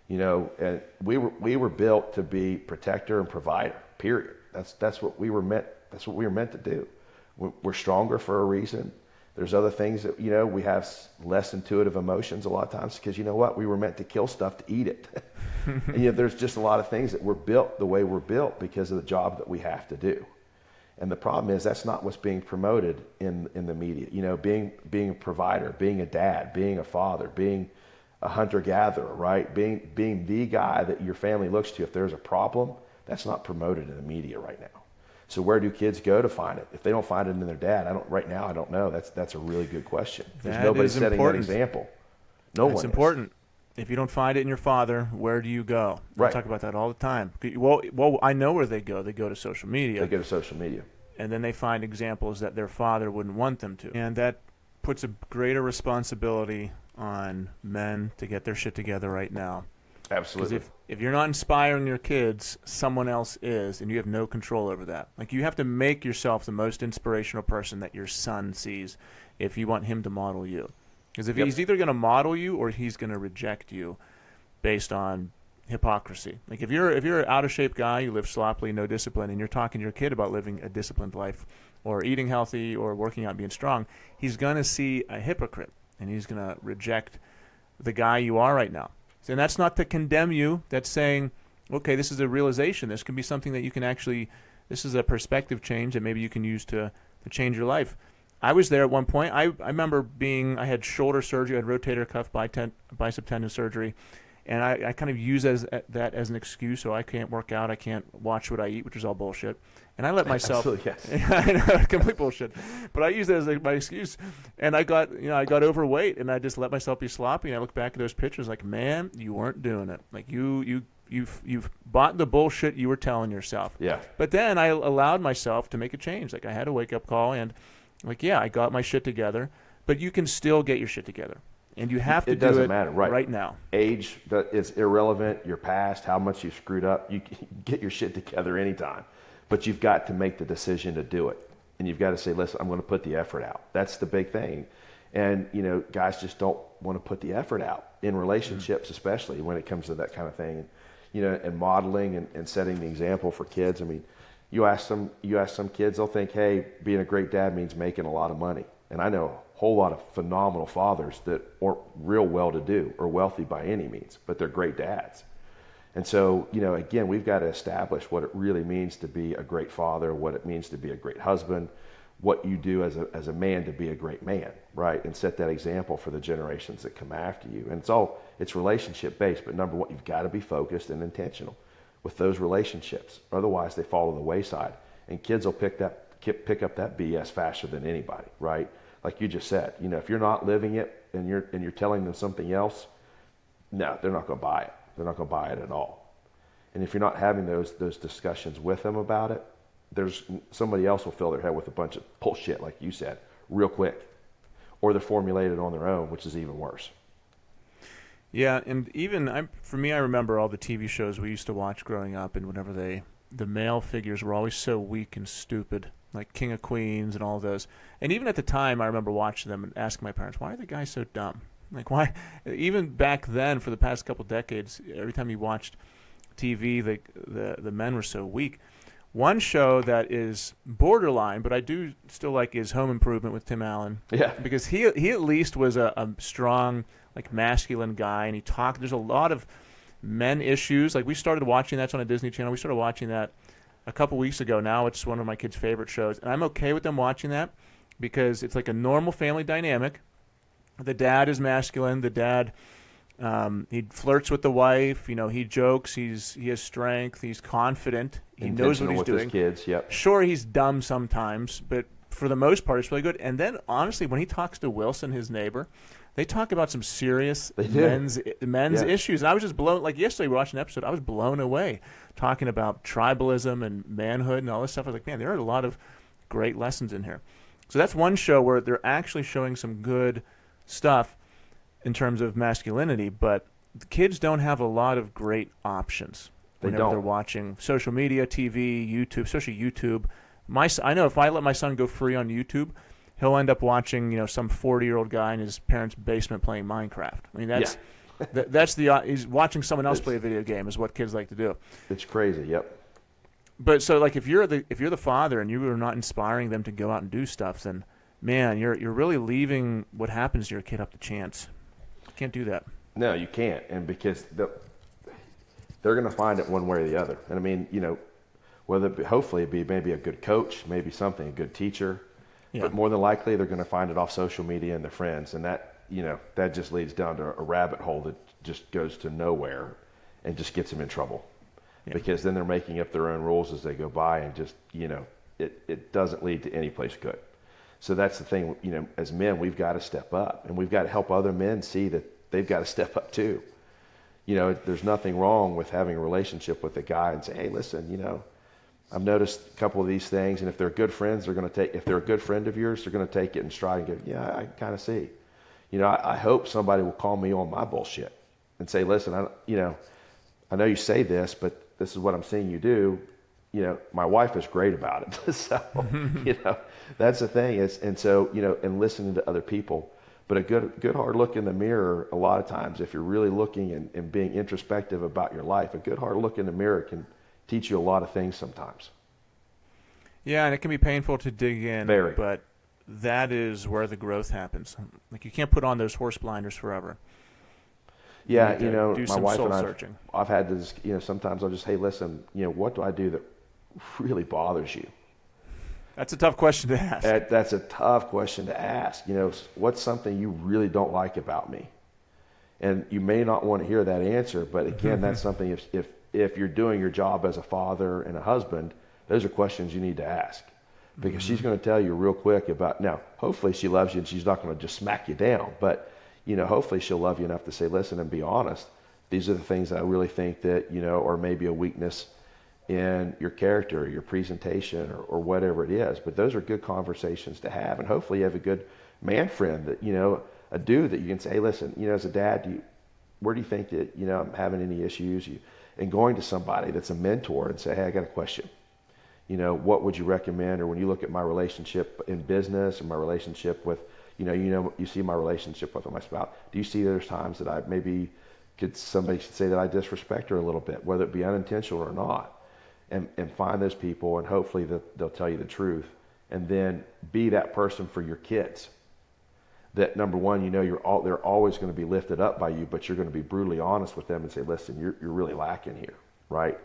And we were built to be protector and provider. Period. That's what we were meant. That's what we were meant to do. We're stronger for a reason. There's other things that we have less intuitive emotions a lot of times because we were meant to kill stuff to eat it. And there's just a lot of things that we're built the way we're built because of the job that we have to do. And the problem is that's not what's being promoted in the media. Being a provider, being a dad, being a father, being a hunter-gatherer, right? Being the guy that your family looks to if there's a problem, that's not promoted in the media right now. So where do kids go to find it? If they don't find it in their dad, I don't know. That's a really good question. There's nobody setting that example. No one is. It's important. if you don't find it in your father, where do you go? Right. I talk about that all the time. Well, I know where they go. They go to social media. They go to social media. And then they find examples that their father wouldn't want them to. And that puts a greater responsibility on men to get their shit together right now. Absolutely. Because if you're not inspiring your kids, someone else is, and you have no control over that. Like, you have to make yourself the most inspirational person that your son sees if you want him to model you. Because if he's either going to model you or he's going to reject you based on hypocrisy. Like, if you're an out of shape guy, you live sloppily, no discipline, and you're talking to your kid about living a disciplined life or eating healthy or working out, being strong, he's going to see a hypocrite, and he's going to reject the guy you are right now. And that's not to condemn you. That's saying, okay, this is a realization. This can be something that you can actually, this is a perspective change that maybe you can use to change your life. I was there at one point. I remember I had shoulder surgery, I had rotator cuff bicep tendon surgery, and I kind of use that as an excuse, so I can't work out, I can't watch what I eat, which is all bullshit. And I let myself, Absolutely, yes. I know, complete bullshit. But I use that as my excuse. And I got overweight, and I just let myself be sloppy. And I look back at those pictures like, man, you weren't doing it. Like, you've bought the bullshit you were telling yourself. Yeah. But then I allowed myself to make a change. Like, I had a wake up call, and like, yeah, I got my shit together. But you can still get your shit together, and you have to do it right now. Age is irrelevant. Your past, how much you screwed up, you can get your shit together anytime. But you've got to make the decision to do it. And you've got to say, listen, I'm going to put the effort out. That's the big thing. And, guys just don't want to put the effort out in relationships, especially when it comes to that kind of thing. And modeling and setting the example for kids. I mean, you ask some kids, they'll think, hey, being a great dad means making a lot of money. And I know a whole lot of phenomenal fathers that aren't real well-to-do or wealthy by any means, but they're great dads. And so, again, we've got to establish what it really means to be a great father, what it means to be a great husband, what you do as a man to be a great man, right? And set that example for the generations that come after you. And it's relationship based, but number one, you've got to be focused and intentional with those relationships. Otherwise, they fall to the wayside, and kids will pick up that BS faster than anybody, right? Like you just said, if you're not living it and you're telling them something else, no, they're not going to buy it. They're not going to buy it at all. And if you're not having those discussions with them about it, there's somebody else will fill their head with a bunch of bullshit, like you said, real quick. Or they're formulated on their own, which is even worse. Yeah, and even for me, I remember all the TV shows we used to watch growing up, and whenever the male figures were always so weak and stupid, like King of Queens and all those. And even at the time, I remember watching them and asking my parents, why are the guys so dumb? Like, why? Even back then, for the past couple decades, every time you watched TV, the men were so weak. One show that is borderline, but I do still like, is Home Improvement with Tim Allen. Yeah. Because he at least was a strong, like, masculine guy, and he talked. There's a lot of men issues. Like, we started watching, that's on a Disney Channel. We started watching that a couple weeks ago. Now it's one of my kids' favorite shows, and I'm okay with them watching that because it's like a normal family dynamic. The dad is masculine. The dad, he flirts with the wife. He jokes. He has strength. He's confident. He knows what he's doing. His kids, yep. Sure, he's dumb sometimes, but for the most part, it's really good. And then, honestly, when he talks to Wilson, his neighbor, they talk about some serious men's issues. And I was just blown. Like yesterday, we watched an episode. I was blown away, talking about tribalism and manhood and all this stuff. I was like, man, there are a lot of great lessons in here. So that's one show where they're actually showing some good stuff in terms of masculinity, but the kids don't have a lot of great options whenever they're watching social media, TV, YouTube, especially YouTube. I know if I let my son go free on YouTube, he'll end up watching, some 40-year-old guy in his parents' basement playing Minecraft. I mean, that's he's watching someone else play a video game is what kids like to do. It's crazy, yep. But so, like, if you're the father and you are not inspiring them to go out and do stuff, then man, you're really leaving what happens to your kid up to chance. You can't do that. No, you can't, and because they're going to find it one way or the other. And I mean, hopefully it be maybe a good coach, maybe something, a good teacher, but more than likely they're going to find it off social media and their friends, and that just leads down to a rabbit hole that just goes to nowhere and just gets them in trouble. Yeah. Because then they're making up their own rules as they go by, and just it doesn't lead to any place good. So that's the thing, as men, we've got to step up, and we've got to help other men see that they've got to step up too. there's nothing wrong with having a relationship with a guy and say, hey, listen, I've noticed a couple of these things, and if they're good friends, if they're a good friend of yours, they're going to take it in stride and go, yeah, I kind of see. I hope somebody will call me on my bullshit and say, listen, I know you say this, but this is what I'm seeing you do. My wife is great about it. So, that's the thing and listening to other people. But a good hard look in the mirror, a lot of times, if you're really looking and being introspective about your life, a good hard look in the mirror can teach you a lot of things sometimes. Yeah, and it can be painful to dig in. Very. But that is where the growth happens. Like, you can't put on those horse blinders forever. Yeah, do my wife and searching. I've had this, sometimes I'll just, hey, listen, what do I do that really bothers you? That's a tough question to ask. That's a tough question to ask. What's something you really don't like about me? And you may not want to hear that answer, but again, that's something if you're doing your job as a father and a husband, those are questions you need to ask. Because she's going to tell you real quick about, now, hopefully she loves you and she's not going to just smack you down, but hopefully she'll love you enough to say, listen, and be honest. These are the things that I really think that, are maybe a weakness in your character, your presentation, or whatever it is. But those are good conversations to have. And hopefully you have a good man friend that, a dude that you can say, hey, listen, as a dad, where do you think that, I'm having any issues? And going to somebody that's a mentor and say, hey, I got a question. What would you recommend? Or when you look at my relationship in business and my relationship with, you see my relationship with my spouse. Do you see there's times that I maybe somebody should say that I disrespect her a little bit, whether it be unintentional or not, and find those people, and hopefully they'll tell you the truth, and then be that person for your kids. That number one, they're always going to be lifted up by you, but you're going to be brutally honest with them and say, listen, you're really lacking here, right?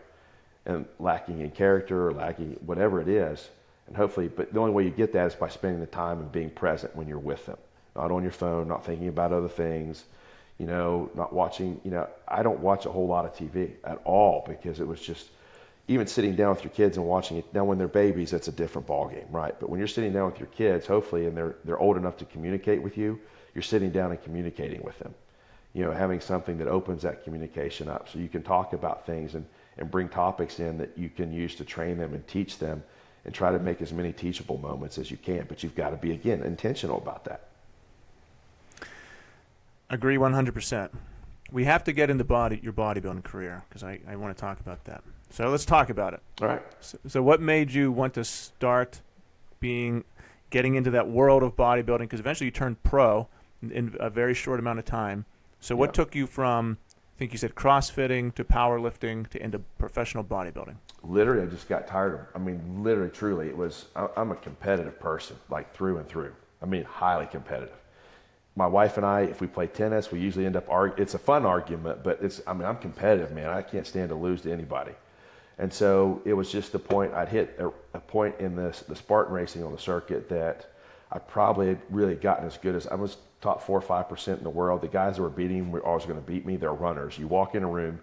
And lacking in character, or lacking whatever it is. And hopefully, but the only way you get that is by spending the time and being present when you're with them. Not on your phone, not thinking about other things, not watching, I don't watch a whole lot of TV at all, because it was just, even sitting down with your kids and watching it. Now when they're babies, that's a different ballgame, right? But when you're sitting down with your kids, hopefully, and they're old enough to communicate with you, you're sitting down and communicating with them. Having something that opens that communication up so you can talk about things and bring topics in that you can use to train them and teach them, and try to make as many teachable moments as you can. But you've got to be, again, intentional about that. Agree 100%. We have to get into your bodybuilding career, because I want to talk about that. So let's talk about it. All right. So what made you want to start getting into that world of bodybuilding? Because eventually you turned pro in a very short amount of time. So what took you from, I think you said, CrossFitting to powerlifting to into professional bodybuilding? Literally, I just got tired of, literally, truly, I'm a competitive person, like through and through. Highly competitive. My wife and I, if we play tennis, we usually end up arguing. It's a fun argument, but I'm competitive, man. I can't stand to lose to anybody. And so it was just the point, I'd hit a point in the Spartan racing on the circuit that I probably had really gotten as good as, I was top 4 or 5% in the world. The guys that were beating me were always going to beat me. They're runners. You walk in a room,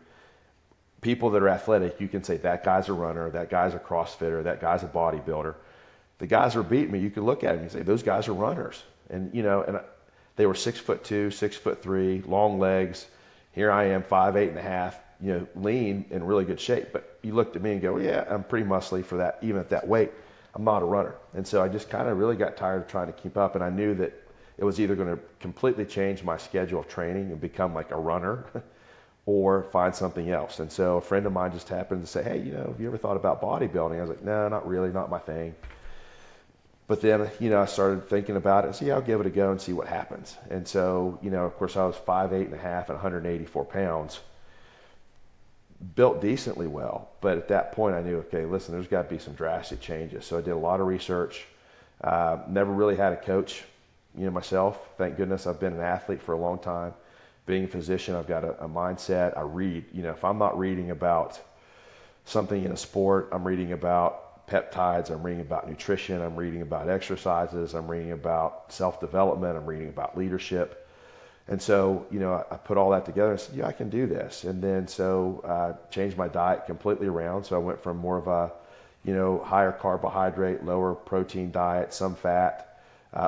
people that are athletic, you can say that guy's a runner, that guy's a CrossFitter, that guy's a bodybuilder. The guys who are beating me, you can look at them and say, those guys are runners. And, they were 6'2", 6'3", long legs. Here I am, 5'8.5", lean in really good shape. But you looked at me and go, well, yeah, I'm pretty muscly for that, even at that weight. I'm not a runner. And so I just kind of really got tired of trying to keep up. And I knew that it was either going to completely change my schedule of training and become like a runner or find something else. And so a friend of mine just happened to say, hey, have you ever thought about bodybuilding? I was like, no, not really, not my thing. But then, I started thinking about it. So yeah, I'll give it a go and see what happens. And so, of course, I was 5'8.5" and 184 pounds, built decently well. But at that point, I knew, okay, listen, there's got to be some drastic changes. So I did a lot of research. Never really had a coach, myself. Thank goodness I've been an athlete for a long time. Being a physician, I've got a mindset. I read. If I'm not reading about something in a sport, I'm reading about peptides, I'm reading about nutrition, I'm reading about exercises, I'm reading about self-development, I'm reading about leadership. And so, I put all that together and said, yeah, I can do this. And then so I changed my diet completely around. So I went from more of a, higher carbohydrate, lower protein diet, some fat,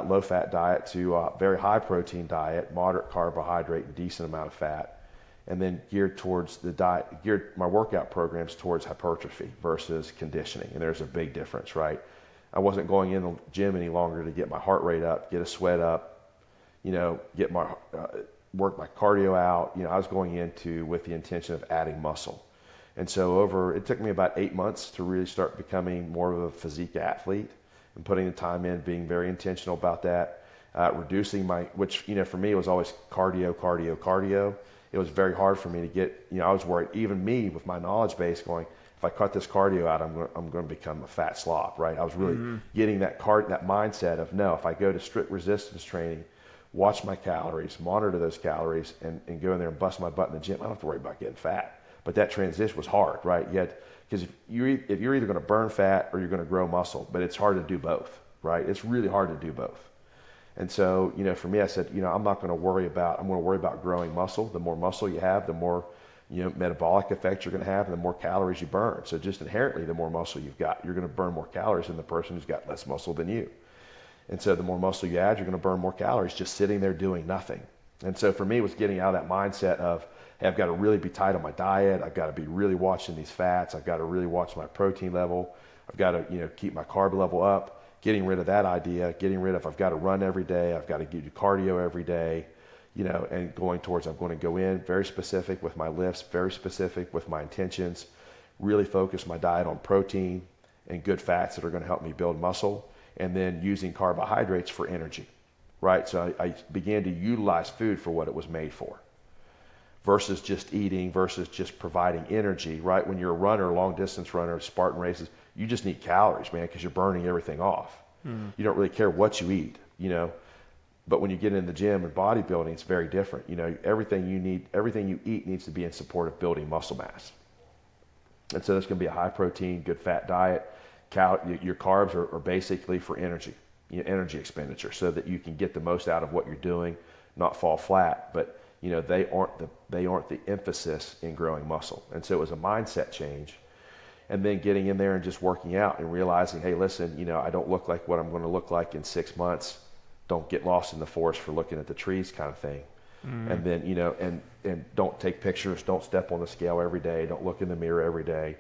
low fat diet, to a very high protein diet, moderate carbohydrate, and decent amount of fat. and then geared towards the diet, geared my workout programs towards hypertrophy versus conditioning. And there's a big difference, right? I wasn't going in the gym any longer to get my heart rate up, get a sweat up, get my work my cardio out. I was going into with the intention of adding muscle. And so it took me about 8 months to really start becoming more of a physique athlete and putting the time in, being very intentional about that, reducing which, for me, it was always cardio. It was very hard for me to get, I was worried, even me with my knowledge base going, if I cut this cardio out, I'm going to become a fat slob, right? I was really getting that mindset of, no, if I go to strict resistance training, watch my calories, monitor those calories, and go in there and bust my butt in the gym, I don't have to worry about getting fat. But that transition was hard, right? Because if you're either going to burn fat or you're going to grow muscle, but it's hard to do both, right? It's really hard to do both. And so, for me, I said, I'm going to worry about growing muscle. The more muscle you have, the more, metabolic effects you're going to have, and the more calories you burn. So just inherently, the more muscle you've got, you're going to burn more calories than the person who's got less muscle than you. And so the more muscle you add, you're going to burn more calories just sitting there doing nothing. And so for me, it was getting out of that mindset of, hey, I've got to really be tight on my diet. I've got to be really watching these fats. I've got to really watch my protein level. I've got to, keep my carb level up. Getting rid of that idea, I've got to run every day. I've got to do cardio every day, and going towards, I'm going to go in very specific with my lifts, very specific with my intentions, really focus my diet on protein and good fats that are going to help me build muscle, and then using carbohydrates for energy, right? So I began to utilize food for what it was made for versus just eating, versus just providing energy, right? When you're a runner, long distance runner, Spartan races, you just need calories, man, because you're burning everything off. You don't really care what you eat, but when you get in the gym and bodybuilding, it's very different. Everything you eat needs to be in support of building muscle mass. And so there's going to be a high protein, good fat diet. Your carbs are basically for energy, energy expenditure, so that you can get the most out of what you're doing, not fall flat. But they aren't the emphasis in growing muscle. And so it was a mindset change. And then getting in there and just working out and realizing, hey, listen, I don't look like what I'm going to look like in 6 months. Don't get lost in the forest for looking at the trees, kind of thing. And then, and don't take pictures. Don't step on the scale every day. Don't look in the mirror every day.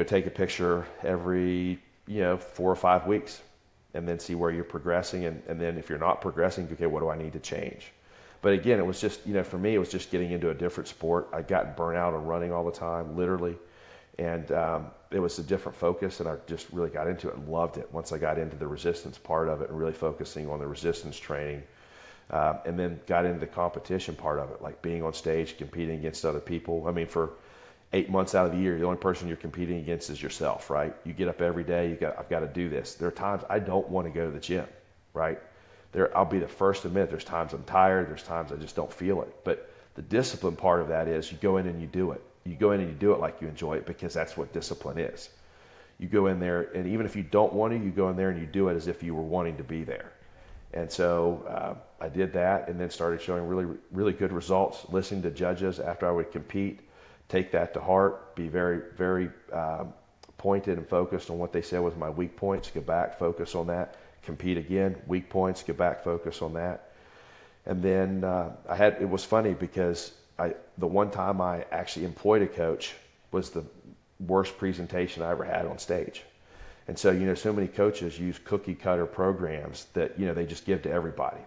Take a picture every, 4 or 5 weeks, and then see where you're progressing. And then if you're not progressing, okay, what do I need to change? But again, it was just, for me, it was just getting into a different sport. I'd gotten burnt out on running all the time, literally. And it was a different focus, and I just really got into it and loved it once I got into the resistance part of it and really focusing on the resistance training. And then got into the competition part of it, like being on stage, competing against other people. I mean, for 8 months out of the year, the only person you're competing against is yourself, right? You get up every day, I've got to do this. There are times I don't want to go to the gym, right? I'll be the first to admit there's times I'm tired, there's times I just don't feel it. But the discipline part of that is you go in and you do it. You go in and you do it like you enjoy it, because that's what discipline is. You go in there, and even if you don't want to, you go in there and you do it as if you were wanting to be there. And so I did that, and then started showing really, really good results, listening to judges after I would compete, take that to heart, be very, very pointed and focused on what they said was my weak points, go back, focus on that, compete again, weak points, go back, focus on that. And then it was funny because the one time I actually employed a coach was the worst presentation I ever had on stage. And so, so many coaches use cookie cutter programs that, they just give to everybody.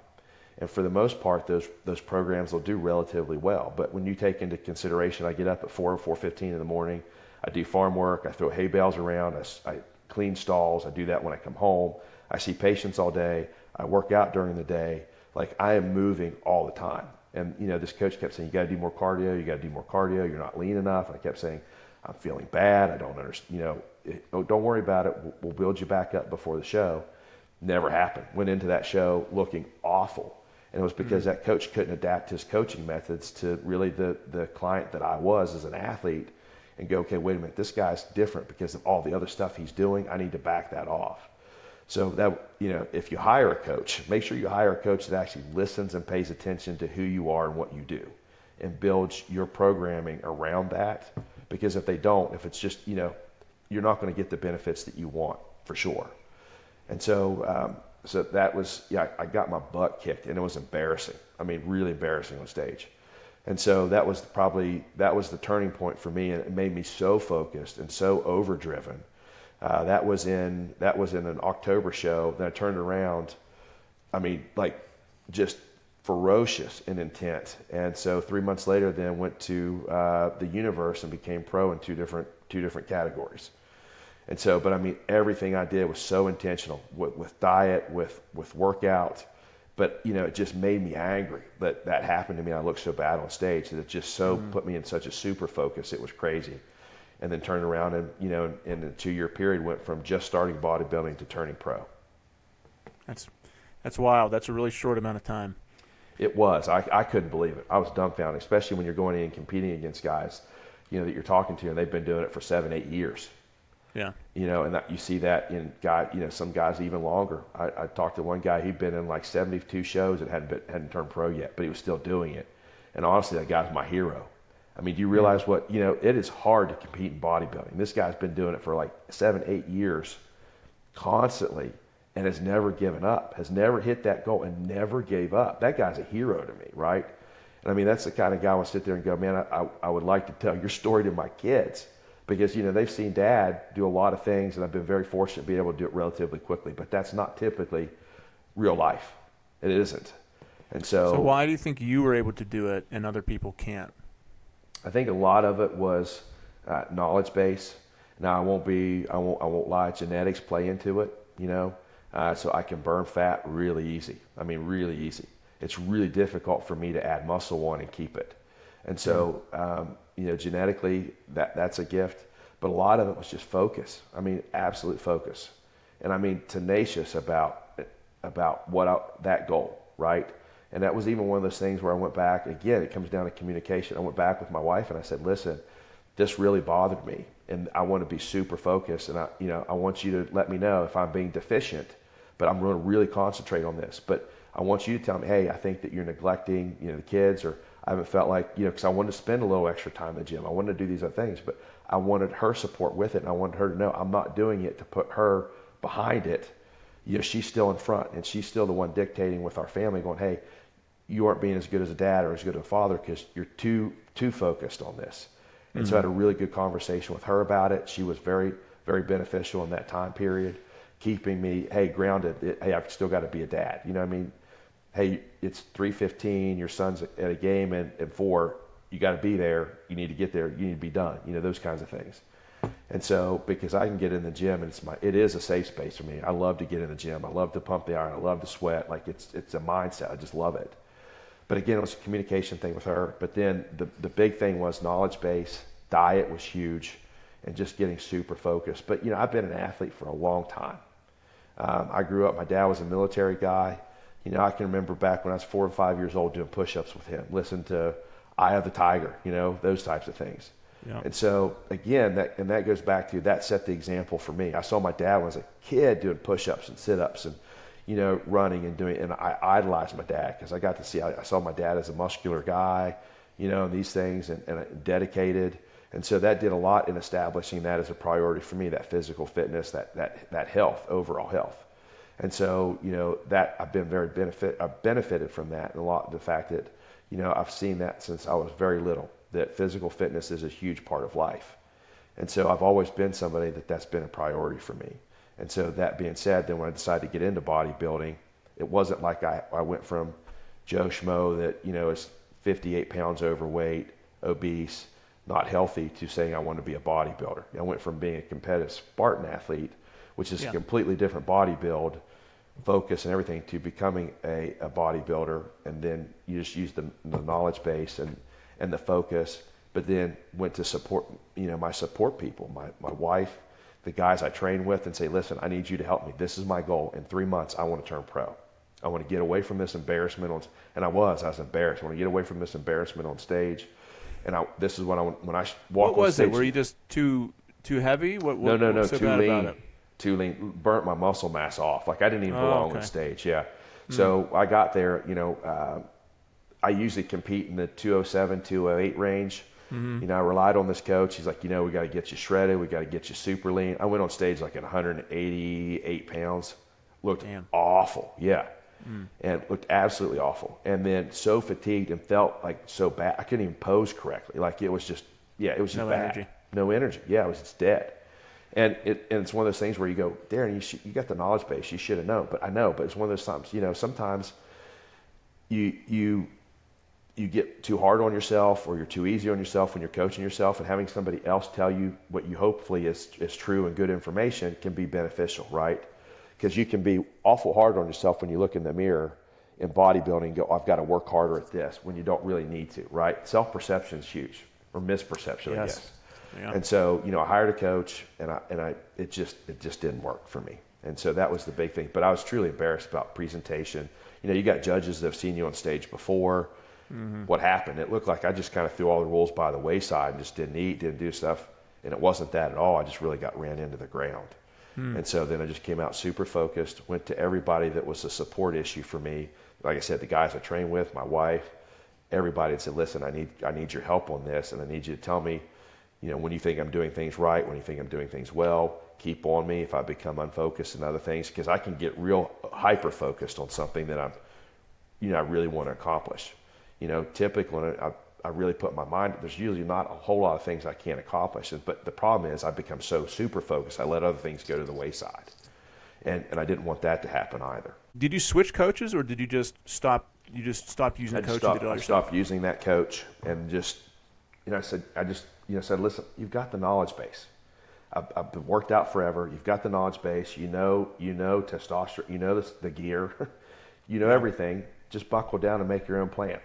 And for the most part, those programs will do relatively well. But when you take into consideration, I get up at 4 or 4:15 in the morning, I do farm work, I throw hay bales around, I clean stalls, I do that when I come home, I see patients all day, I work out during the day, like I am moving all the time. And, this coach kept saying, you got to do more cardio, you're not lean enough. And I kept saying, I'm feeling bad, I don't understand, don't worry about it, we'll build you back up before the show. Never happened. Went into that show looking awful. And it was because that coach couldn't adapt his coaching methods to really the client that I was as an athlete and go, okay, wait a minute, this guy's different because of all the other stuff he's doing. I need to back that off. So that, if you hire a coach, make sure you hire a coach that actually listens and pays attention to who you are and what you do and builds your programming around that. Because if they don't, if it's just, you're not going to get the benefits that you want for sure. And so, so that was, I got my butt kicked, and it was embarrassing. I mean, really embarrassing on stage. And so that was the turning point for me, and it made me so focused and so overdriven. That was in an October show. Then I turned around. I mean, like, just ferocious in intent. And so 3 months later, then went to the Universe and became pro in two different categories. And so, but I mean, everything I did was so intentional with diet, with workout. But, you know, it just made me angry that happened to me. I looked so bad on stage that it just so put me in such a super focus. It was crazy. And then turned around and, you know, in a 2-year period, went from just starting bodybuilding to turning pro. That's wild. That's a really short amount of time. It was. I couldn't believe it. I was dumbfounded, especially when you're going in and competing against guys, you know, that you're talking to, and they've been doing it for 7-8 years. Yeah. You know, and that you see that in some guys even longer. I talked to one guy, he'd been in like 72 shows and hadn't turned pro yet, but he was still doing it. And honestly, that guy's my hero. I mean, do you realize what, you know, it is hard to compete in bodybuilding. This guy's been doing it for like 7-8 years constantly and has never given up, has never hit that goal and never gave up. That guy's a hero to me, right? And I mean, that's the kind of guy I would sit there and go, man, I would like to tell your story to my kids. Because, you know, they've seen Dad do a lot of things, and I've been very fortunate to be able to do it relatively quickly. But that's not typically real life. It isn't. And so why do you think you were able to do it and other people can't? I think a lot of it was knowledge base. Now, I won't lie. Genetics play into it, you know. So I can burn fat really easy. I mean, really easy. It's really difficult for me to add muscle on and keep it. And so, you know, genetically, that's a gift. But a lot of it was just focus. I mean, absolute focus. And I mean, tenacious about that goal, right? And that was even one of those things where I went back. Again, it comes down to communication. I went back with my wife and I said, listen, this really bothered me. And I want to be super focused. And I want you to let me know if I'm being deficient. But I'm going to really concentrate on this. But I want you to tell me, hey, I think that you're neglecting, you know, the kids, or I haven't felt like, you know, because I wanted to spend a little extra time in the gym. I wanted to do these other things, but I wanted her support with it, and I wanted her to know I'm not doing it to put her behind it. You know, she's still in front, and she's still the one dictating with our family, going, hey, you aren't being as good as a dad or as good as a father because you're too focused on this. And so I had a really good conversation with her about it. She was very, very beneficial in that time period, keeping me, hey, grounded. Hey, I've still got to be a dad. You know what I mean? Hey, it's 3:15, your son's at a game, and at 4, you got to be there. You need to get there. You need to be done. You know, those kinds of things. And so, because I can get in the gym, and it is a safe space for me. I love to get in the gym. I love to pump the iron. I love to sweat. Like it's a mindset. I just love it. But again, it was a communication thing with her. But then the big thing was knowledge base. Diet was huge, and just getting super focused. But you know, I've been an athlete for a long time. I grew up. My dad was a military guy. You know, I can remember back when I was 4 and 5 years old doing push-ups with him, listen to Eye of the Tiger, you know, those types of things. Yeah. And so again, that goes back to that set the example for me. I saw my dad when I was a kid doing push-ups and sit-ups and, you know, running and doing, and I idolized my dad because I got to see, I saw my dad as a muscular guy, you know, and these things and dedicated. And so that did a lot in establishing that as a priority for me, that physical fitness, that health, overall health. And so, you know, that I've benefited from that, and a lot of the fact that, you know, I've seen that since I was very little, that physical fitness is a huge part of life. And so I've always been somebody that's been a priority for me. And so that being said, then when I decided to get into bodybuilding, it wasn't like I went from Joe Schmo that, you know, is 58 pounds overweight, obese, not healthy, to saying I want to be a bodybuilder. I went from being a competitive Spartan athlete, which is a completely different body build, focus and everything, to becoming a bodybuilder. And then you just use the knowledge base and the focus, but then went to support, you know, my support people, my wife, the guys I train with, and say, listen, I need you to help me. This is my goal. In 3 months, I want to turn pro. I want to get away from this embarrassment and I was embarrassed. I want to get away from this embarrassment on stage. And this is when I walk on stage. What was it? Were you just too heavy? No, so too bad lean. About it? Too lean, burnt my muscle mass off. Like I didn't even belong on stage. Yeah. So I got there, you know, I usually compete in the 207, 208 range. Mm-hmm. You know, I relied on this coach. He's like, you know, we got to get you shredded. We got to get you super lean. I went on stage like at 188 pounds. Looked awful. Yeah. and looked absolutely awful. And then so fatigued and felt like so bad. I couldn't even pose correctly. Like it was just, it was just No bad. energy. No energy. Yeah, it was just dead. And it's one of those things where you go, Darrin, you got the knowledge base. You should have known. But I know. But it's one of those times, sometimes you get too hard on yourself, or you're too easy on yourself when you're coaching yourself, and having somebody else tell you what you hopefully is true and good information can be beneficial, right? Because you can be awful hard on yourself when you look in the mirror in bodybuilding and go, I've got to work harder at this, when you don't really need to, right? Self-perception is huge, or misperception, I guess. Yeah. And so, I hired a coach, and it just didn't work for me. And so that was the big thing. But I was truly embarrassed about presentation. You got judges that have seen you on stage before. What happened? It looked like I just kind of threw all the rules by the wayside and just didn't eat, didn't do stuff. And it wasn't that at all. I just really got ran into the ground. And so then I just came out super focused, went to everybody that was a support issue for me. Like I said, the guys I trained with, my wife, everybody, and said, listen, I need your help on this, and I need you to tell me, when you think I'm doing things right, when you think I'm doing things well, keep on me if I become unfocused and other things, because I can get real hyper-focused on something that I really want to accomplish. Typically, I really put my mind, there's usually not a whole lot of things I can't accomplish. But the problem is I become so super focused, I let other things go to the wayside. And I didn't want that to happen either. Did you switch coaches, or did you just stop? You just stopped using the coach? I stopped using that coach, and just, I said, listen, you've got the knowledge base. I've been worked out forever. You've got the knowledge base. You know testosterone. The gear. Everything. Just buckle down and make your own plan.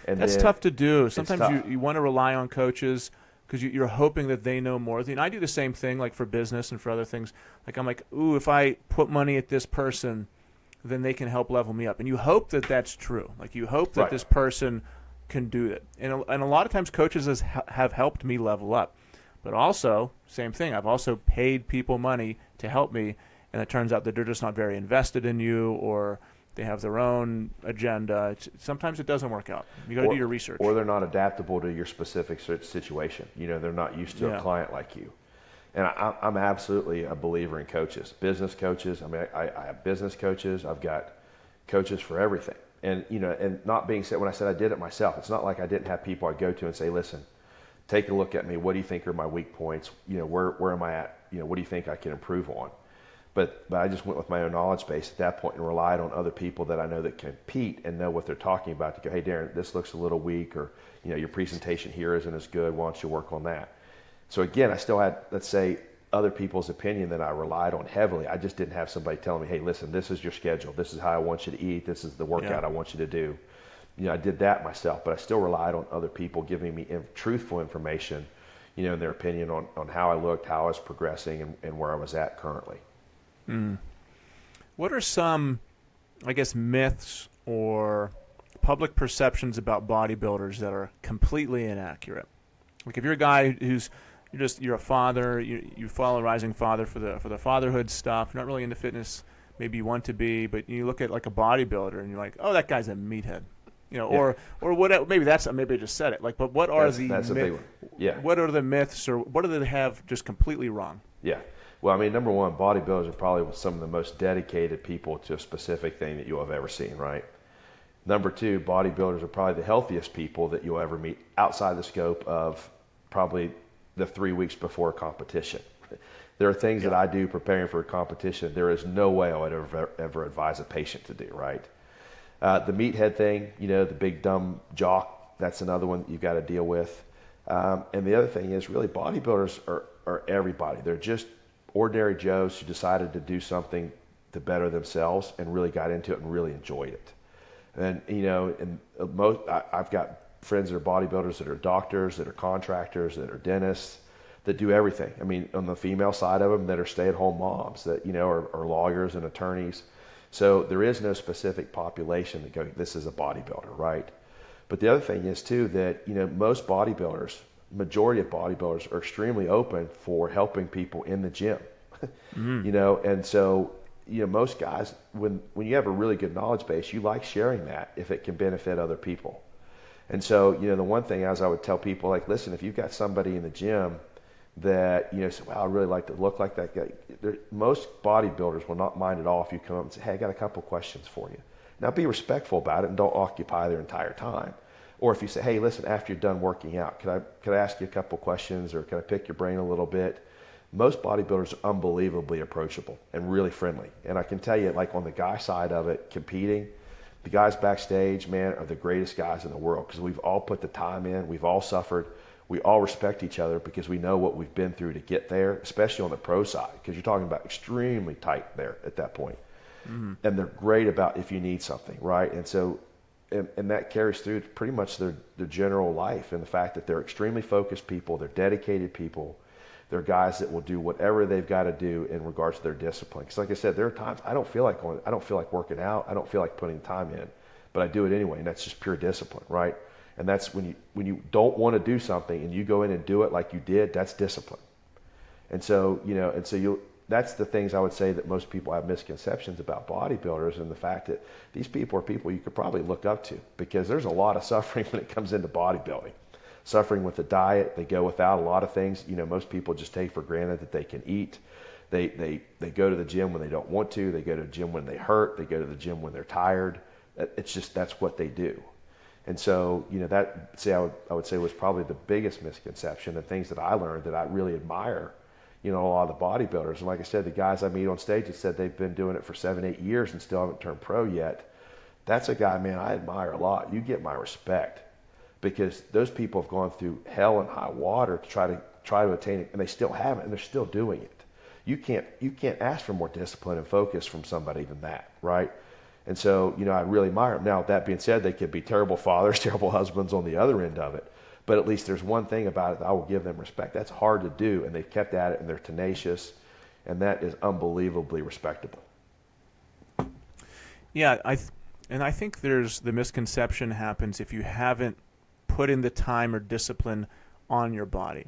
And that's tough to do. Sometimes you want to rely on coaches because you're hoping that they know more. I do the same thing, like for business and for other things. Like I'm like, ooh, if I put money at this person, then they can help level me up. And you hope that that's true. Like you hope that this person can do it. And a lot of times coaches have helped me level up. But also, same thing, I've also paid people money to help me, and it turns out that they're just not very invested in you, or they have their own agenda. Sometimes it doesn't work out. You got to do your research. Or they're not adaptable to your specific situation. They're not used to a client like you. And I'm absolutely a believer in coaches, business coaches. I mean, I have business coaches. I've got coaches for everything. And, and not being said, when I said I did it myself, it's not like I didn't have people I'd go to and say, listen, take a look at me. What do you think are my weak points? Where am I at? What do you think I can improve on? But I just went with my own knowledge base at that point and relied on other people that I know that compete and know what they're talking about to go, hey, Darrin, this looks a little weak, or, your presentation here isn't as good. Why don't you work on that? So again, I still had, let's say, other people's opinion that I relied on heavily. I just didn't have somebody telling me, hey, listen, this is your schedule. This is how I want you to eat. This is the workout I want you to do. I did that myself, but I still relied on other people giving me truthful information, in their opinion on how I looked, how I was progressing, and where I was at currently. What are some, I guess, myths or public perceptions about bodybuilders that are completely inaccurate? Like if you're a guy who's you're a father, you follow Rising Father for the fatherhood stuff. You're not really into fitness, maybe you want to be, but you look at like a bodybuilder and you're like, oh, that guy's a meathead, or what? Maybe I just said it. Like, but what are that's a big one. Yeah. What are the myths, or what do they have just completely wrong? Yeah. Well, I mean, number one, bodybuilders are probably some of the most dedicated people to a specific thing that you'll have ever seen, right? Number two, bodybuilders are probably the healthiest people that you'll ever meet outside the scope of probably the 3 weeks before a competition. There are things that I do preparing for a competition there is no way I would ever advise a patient to do, right? The meathead thing, the big dumb jock, that's another one that you've got to deal with. And the other thing is really bodybuilders are everybody. They're just ordinary Joes who decided to do something to better themselves and really got into it and really enjoyed it. And, I've got friends that are bodybuilders that are doctors, that are contractors, that are dentists, that do everything. I mean, on the female side of them, that are stay-at-home moms, that, are lawyers and attorneys. So there is no specific population that go, this is a bodybuilder, right? But the other thing is, too, that, most bodybuilders, majority of bodybuilders are extremely open for helping people in the gym, and so, most guys, when you have a really good knowledge base, you like sharing that if it can benefit other people. And so, the one thing as I would tell people, like, listen, if you've got somebody in the gym that, say, wow, I really like to look like that guy. Most bodybuilders will not mind at all if you come up and say, hey, I got a couple questions for you. Now be respectful about it and don't occupy their entire time. Or if you say, hey, listen, after you're done working out, could I ask you a couple questions, or could I pick your brain a little bit? Most bodybuilders are unbelievably approachable and really friendly. And I can tell you, like on the guy side of it, competing, the guys backstage, man, are the greatest guys in the world, because we've all put the time in, we've all suffered, we all respect each other because we know what we've been through to get there, especially on the pro side, because you're talking about extremely tight there at that point. Mm-hmm. And they're great about if you need something, right? And so, and that carries through pretty much their general life, and the fact that they're extremely focused people, they're dedicated people, they're guys that will do whatever they've got to do in regards to their discipline. Because like I said, there are times I don't feel like working out, I don't feel like putting time in, but I do it anyway, and that's just pure discipline, right? And that's when you don't want to do something and you go in and do it like you did, that's discipline. And so, that's the things I would say that most people have misconceptions about bodybuilders, and the fact that these people are people you could probably look up to, because there's a lot of suffering when it comes into bodybuilding. Suffering with the diet, they go without a lot of things. Most people just take for granted that they can eat. They go to the gym when they don't want to. They go to the gym when they hurt. They go to the gym when they're tired. It's just, that's what they do. And so, I would say was probably the biggest misconception, and things that I learned that I really admire, a lot of the bodybuilders. And like I said, the guys I meet on stage that said they've been doing it for 7-8 years and still haven't turned pro yet. That's a guy, man, I admire a lot. You get my respect, because those people have gone through hell and high water to try to attain it, and they still haven't, and they're still doing it. You can't ask for more discipline and focus from somebody than that, right? And so, I really admire them. Now, that being said, they could be terrible fathers, terrible husbands on the other end of it. But at least there's one thing about it that I will give them respect. That's hard to do, and they've kept at it, and they're tenacious, and that is unbelievably respectable. Yeah, I think there's the misconception happens if you haven't put in the time or discipline on your body,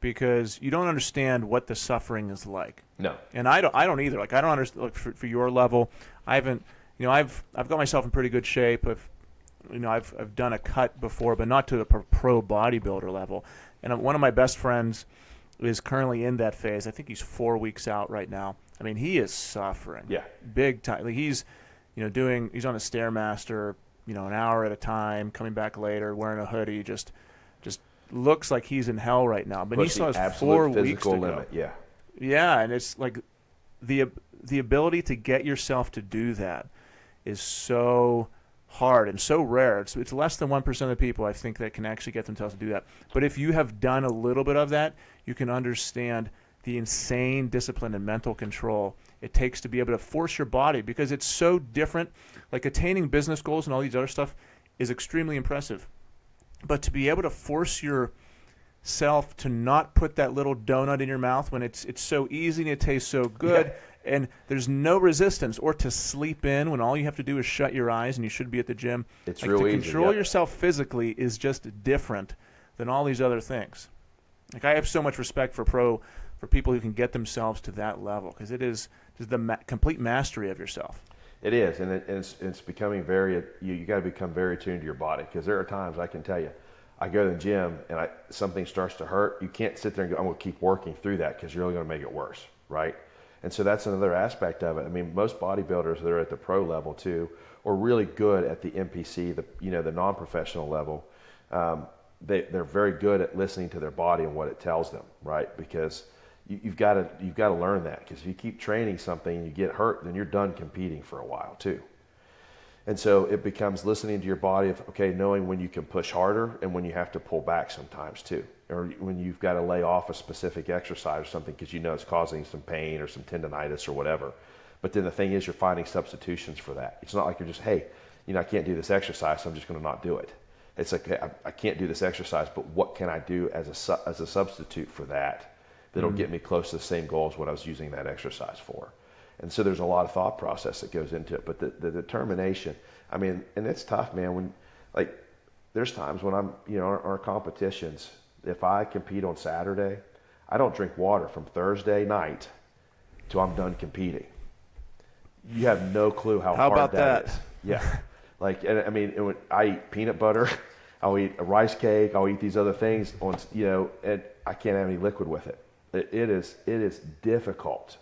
because you don't understand what the suffering is like. No. And I don't either. Like, I don't understand. Look, for your level, I haven't. I've got myself in pretty good shape. I've done a cut before, but not to the pro bodybuilder level. And one of my best friends is currently in that phase. I think he's 4 weeks out right now. I mean, he is suffering. Yeah. Big time. Like, he's on a Stairmaster, an hour at a time, coming back later, wearing a hoodie, just looks like he's in hell right now. But he still has 4 weeks to go. Yeah. Yeah, and it's like the ability to get yourself to do that is so hard and so rare. It's less than 1% of the people, I think, that can actually get themselves to do that. But if you have done a little bit of that, you can understand the insane discipline and mental control it takes to be able to force your body, because it's so different. Like, attaining business goals and all these other stuff is extremely impressive. But to be able to force yourself to not put that little donut in your mouth when it's so easy and it tastes so good, and there's no resistance, or to sleep in when all you have to do is shut your eyes and you should be at the gym. It's like, real to easy. Control yourself physically is just different than all these other things. Like, I have so much respect for people who can get themselves to that level, because it is just the complete mastery of yourself. It is, and it's becoming very. You got to become very attuned to your body, because there are times, I can tell you, I go to the gym and something starts to hurt. You can't sit there and go, I'm going to keep working through that, because you're only going to make it worse, right? And so that's another aspect of it. I mean, most bodybuilders that are at the pro level too, or really good at the NPC, the non-professional level, they're very good at listening to their body and what it tells them, right? Because you've got to learn that, because if you keep training something and you get hurt, then you're done competing for a while too. And so it becomes listening to your body of, okay, knowing when you can push harder and when you have to pull back sometimes too, or when you've got to lay off a specific exercise or something because it's causing some pain or some tendonitis or whatever. But then the thing is, you're finding substitutions for that. It's not like you're just, hey, I can't do this exercise, so I'm just going to not do it. It's like, hey, I can't do this exercise, but what can I do as a substitute for that'll get me close to the same goal as what I was using that exercise for? And so there's a lot of thought process that goes into it, but the determination, I mean, and it's tough, man. When, like, there's times when I'm, our competitions, if I compete on Saturday, I don't drink water from Thursday night till I'm done competing. You have no clue how hard about that is. Yeah. Like, and I mean, I eat peanut butter, I'll eat a rice cake, I'll eat these other things and I can't have any liquid with it. It is difficult.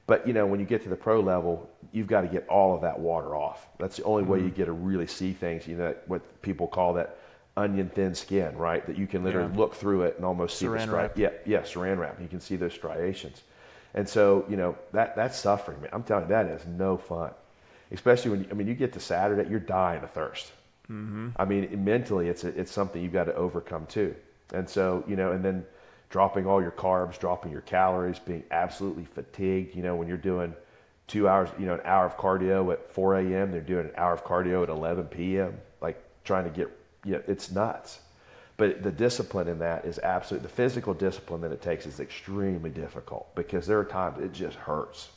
But, when you get to the pro level, you've got to get all of that water off. That's the only way you get to really see things, what people call that onion thin skin, right? That you can literally look through it and almost see Saran the wrap. Yeah, saran wrap. You can see those striations. And so, that's suffering, man. I'm telling you, that is no fun. Especially when you get to Saturday, you're dying of thirst. Mm-hmm. I mean, mentally, it's something you've got to overcome too. And so, and then dropping all your carbs, dropping your calories, being absolutely fatigued. When you're doing 2 hours, an hour of cardio at 4 a.m., they're doing an hour of cardio at 11 p.m., like trying to get, it's nuts. But the discipline in that is the physical discipline that it takes is extremely difficult, because there are times it just hurts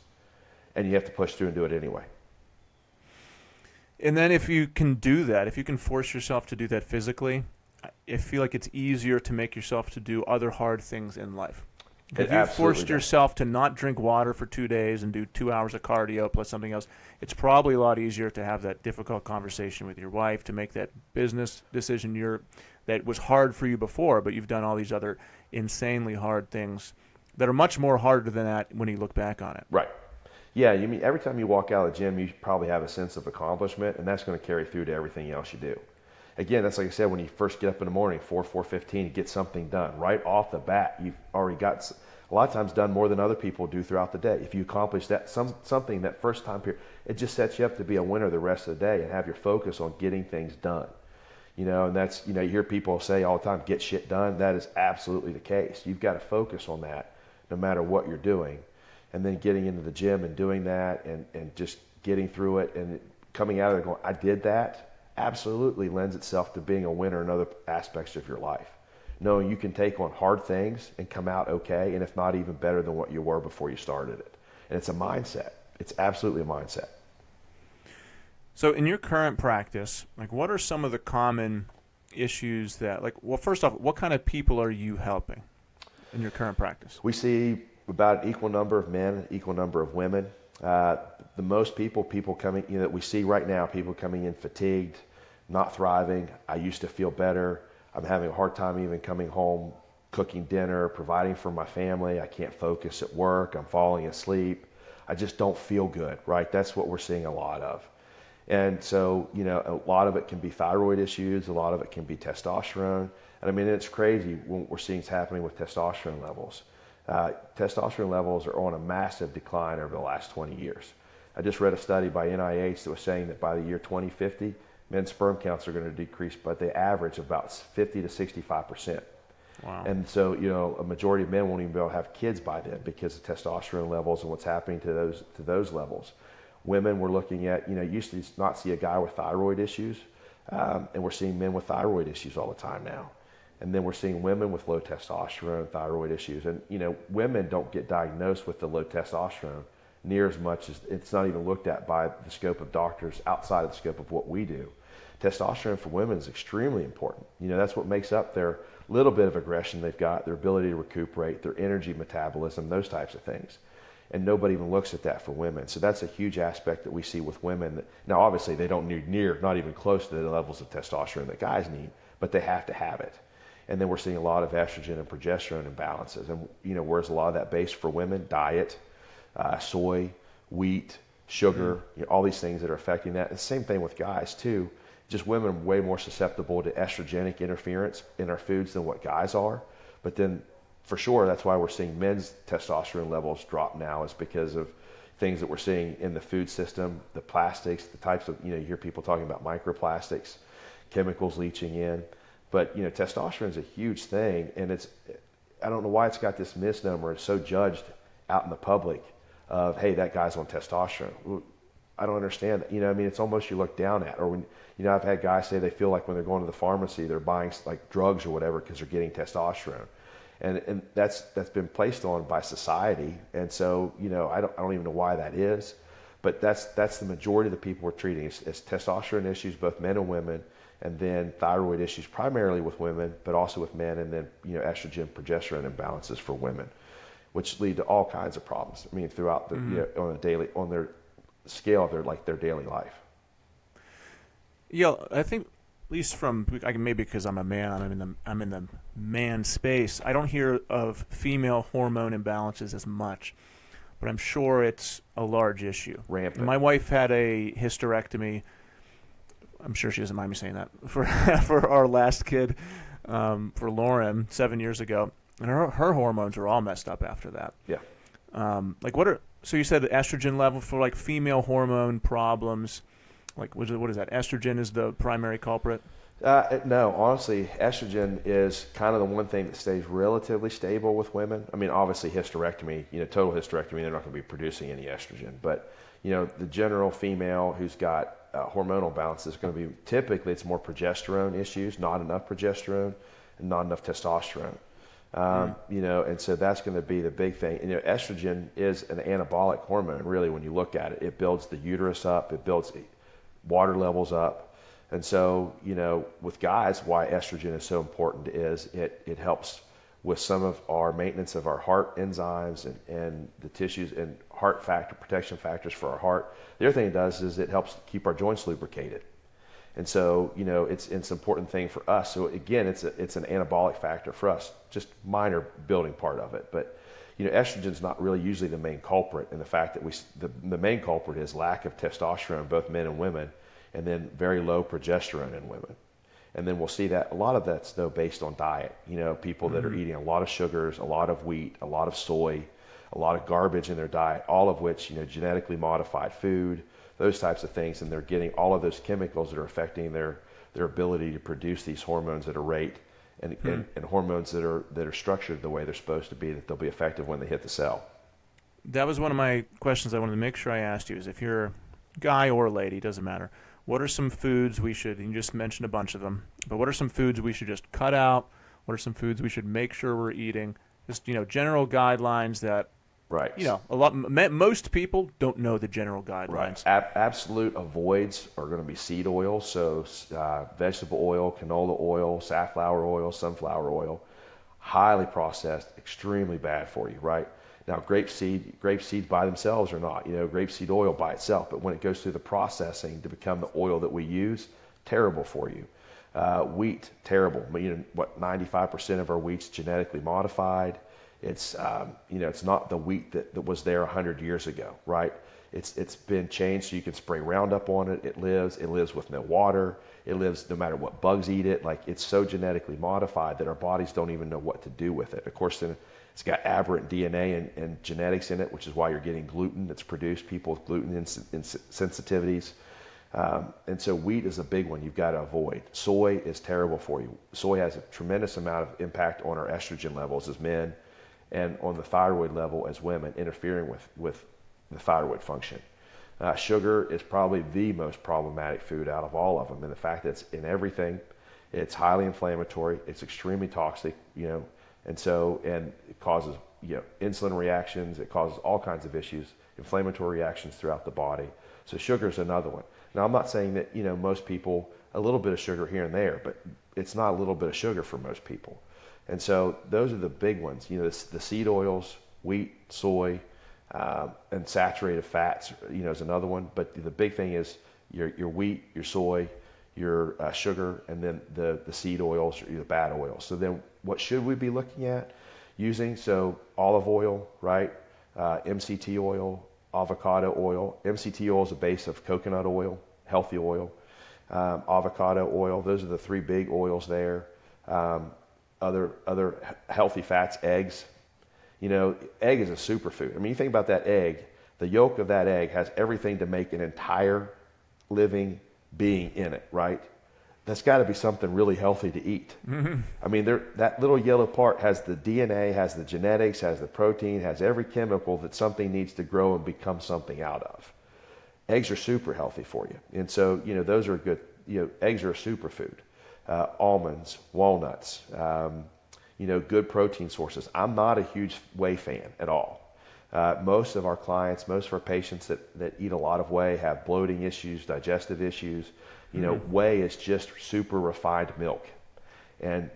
and you have to push through and do it anyway. And then if you can do that, if you can force yourself to do that physically, I feel like it's easier to make yourself to do other hard things in life. If you forced yourself to not drink water for 2 days and do 2 hours of cardio plus something else, it's probably a lot easier to have that difficult conversation with your wife, to make that business decision that was hard for you before, but you've done all these other insanely hard things that are much more harder than that when you look back on it. Right. Yeah, you mean every time you walk out of the gym, you probably have a sense of accomplishment, and that's going to carry through to everything else you do. Again, that's like I said, when you first get up in the morning, 4:15, get something done. Right off the bat, you've already got, a lot of times, done more than other people do throughout the day. If you accomplish that something that first time period, it just sets you up to be a winner the rest of the day and have your focus on getting things done. And that's, you hear people say all the time, get shit done. That is absolutely the case. You've got to focus on that no matter what you're doing. And then getting into the gym and doing that and just getting through it and coming out of there going, I did that, absolutely lends itself to being a winner in other aspects of your life. Knowing you can take on hard things and come out okay, and if not even better than what you were before you started it. And it's a mindset. It's absolutely a mindset. So in your current practice, what are some of the common issues that, first off, what kind of people are you helping in your current practice? We see about an equal number of men, equal number of women. The most people coming, that we see right now, people coming in fatigued, not thriving. I used to feel better. I'm having a hard time even coming home, cooking dinner, providing for my family. I can't focus at work. I'm falling asleep. I just don't feel good, right? That's what we're seeing a lot of. And so, a lot of it can be thyroid issues. A lot of it can be testosterone. And I mean, it's crazy when we're seeing it's happening with testosterone levels. Testosterone levels are on a massive decline over the last 20 years. I just read a study by NIH that was saying that by the year 2050, men's sperm counts are going to decrease by the average about 50 to 65%. Wow. And so, a majority of men won't even be able to have kids by then because of testosterone levels and what's happening to those levels. Women, we're looking at, used to not see a guy with thyroid issues, and we're seeing men with thyroid issues all the time now. And then we're seeing women with low testosterone, thyroid issues. And, women don't get diagnosed with the low testosterone near as much as, it's not even looked at by the scope of doctors outside of the scope of what we do. Testosterone for women is extremely important. That's what makes up their little bit of aggression they've got, their ability to recuperate, their energy metabolism, those types of things. And nobody even looks at that for women. So that's a huge aspect that we see with women. Now, obviously, they don't need not even close to the levels of testosterone that guys need, but they have to have it. And then we're seeing a lot of estrogen and progesterone imbalances. And, whereas a lot of that base for women, diet, soy, wheat, sugar, all these things that are affecting that. And the same thing with guys, too. Just women are way more susceptible to estrogenic interference in our foods than what guys are. But then, for sure, that's why we're seeing men's testosterone levels drop now, is because of things that we're seeing in the food system, the plastics, the types of, you hear people talking about microplastics, chemicals leaching in. But, testosterone is a huge thing, and I don't know why it's got this misnomer. It's so judged out in the public of, hey, that guy's on testosterone. I don't understand that. It's almost you look down at. Or when, I've had guys say they feel like when they're going to the pharmacy, they're buying like drugs or whatever because they're getting testosterone. And that's been placed on by society. And so, I don't even know why that is. But that's the majority of the people we're treating. It's testosterone issues, both men and women, and then thyroid issues primarily with women, but also with men, and then estrogen, progesterone imbalances for women, which lead to all kinds of problems. Throughout the on their scale of their daily life. Yeah, I think at least maybe because I'm a man, I'm in the man space. I don't hear of female hormone imbalances as much, but I'm sure it's a large issue. Rampant. My wife had a hysterectomy. I'm sure she doesn't mind me saying that, for for our last kid, for Lauren, 7 years ago, and her hormones were all messed up after that. Yeah. So you said the estrogen level for like female hormone problems, like what is that? Estrogen is the primary culprit? No, honestly, estrogen is kind of the one thing that stays relatively stable with women. I mean, obviously hysterectomy, total hysterectomy, they're not going to be producing any estrogen, but the general female who's got hormonal balance is going to be, typically it's more progesterone issues, not enough progesterone and not enough testosterone. And so that's going to be the big thing. Estrogen is an anabolic hormone, really, when you look at it. It builds the uterus up, it builds water levels up. And so, with guys, why estrogen is so important is it helps with some of our maintenance of our heart enzymes and the tissues and heart factor, protection factors for our heart. The other thing it does is it helps keep our joints lubricated. And so, it's an important thing for us. So again, it's an anabolic factor for us, just minor building part of it. But, estrogen's not really usually the main culprit. And the fact that the main culprit is lack of testosterone, both men and women, and then very low progesterone in women. And then we'll see that a lot of that's though based on diet. People that are eating a lot of sugars, a lot of wheat, a lot of soy, a lot of garbage in their diet, all of which, genetically modified food, those types of things, and they're getting all of those chemicals that are affecting their ability to produce these hormones at a rate and hormones that are structured the way they're supposed to be, that they'll be effective when they hit the cell. That was one of my questions I wanted to make sure I asked you, is if you're a guy or a lady, doesn't matter, what are some foods we should, you just mentioned a bunch of them, but what are some foods we should just cut out? What are some foods we should make sure we're eating? Just, general guidelines that, right. Most people don't know the general guidelines. Right. Absolute avoids are going to be seed oils, so vegetable oil, canola oil, safflower oil, sunflower oil, highly processed, extremely bad for you, right? Now, grape seeds by themselves are not, grapeseed oil by itself, but when it goes through the processing to become the oil that we use, terrible for you. Wheat, terrible. 95% of our wheat's genetically modified. It's, it's not the wheat that was there 100 years ago, right? It's been changed so you can spray Roundup on it. It lives with no water. It lives no matter what bugs eat it. Like, it's so genetically modified that our bodies don't even know what to do with it. Of course, then it's got aberrant DNA and genetics in it, which is why you're getting gluten that's produced, people with gluten sensitivities. And so wheat is a big one you've got to avoid. Soy is terrible for you. Soy has a tremendous amount of impact on our estrogen levels as men and on the thyroid level as women, interfering with the thyroid function. Sugar is probably the most problematic food out of all of them. And the fact that it's in everything, it's highly inflammatory, it's extremely toxic, and it causes, insulin reactions, it causes all kinds of issues, inflammatory reactions throughout the body. So sugar is another one. Now, I'm not saying that, most people, a little bit of sugar here and there, but it's not a little bit of sugar for most people. And so those are the big ones, the seed oils, wheat, soy, and saturated fats, is another one. But the big thing is your wheat, your soy, your sugar, and then the seed oils, or the bad oils. So then what should we be looking at using? So olive oil, right? MCT oil, avocado oil. MCT oil is a base of coconut oil, healthy oil. Avocado oil, those are the three big oils there. Other healthy fats, eggs. Egg is a superfood. I mean, you think about that egg, the yolk of that egg has everything to make an entire living being in it, right? That's got to be something really healthy to eat. Mm-hmm. I mean, that little yellow part has the DNA, has the genetics, has the protein, has every chemical that something needs to grow and become something out of. Eggs are super healthy for you. And so, those are good, eggs are a superfood. Almonds, walnuts, good protein sources. I'm not a huge whey fan at all. Most of our clients, most of our patients that eat a lot of whey have bloating issues, digestive issues. Whey is just super refined milk. And,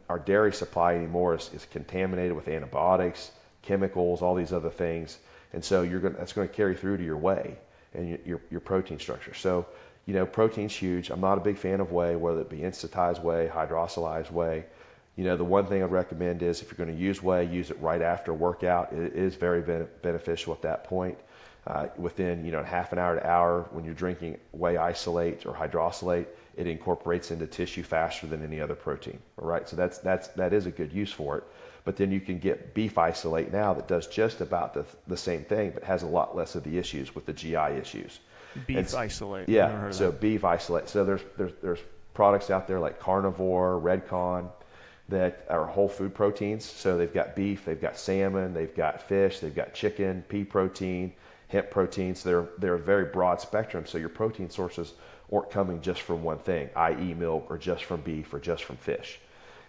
our dairy supply anymore is contaminated with antibiotics, chemicals, all these other things. And so that's going to carry through to your whey and your protein structure. So, protein's huge. I'm not a big fan of whey, whether it be instantized whey, hydrolyzed whey. The one thing I'd recommend is if you're going to use whey, use it right after a workout. It is very beneficial at that point. Within half an hour to hour, when you're drinking whey isolate or hydrolysate, it incorporates into tissue faster than any other protein. All right, so that is a good use for it. But then you can get beef isolate now that does just about the same thing, but has a lot less of the issues with the GI issues. Beef isolate. Yeah, so beef isolate. So there's products out there like Carnivore, Redcon, that are whole food proteins. So they've got beef, they've got salmon, they've got fish, they've got chicken, pea protein, hemp protein. So they're a very broad spectrum. So your protein sources aren't coming just from one thing, i.e. milk, or just from beef, or just from fish.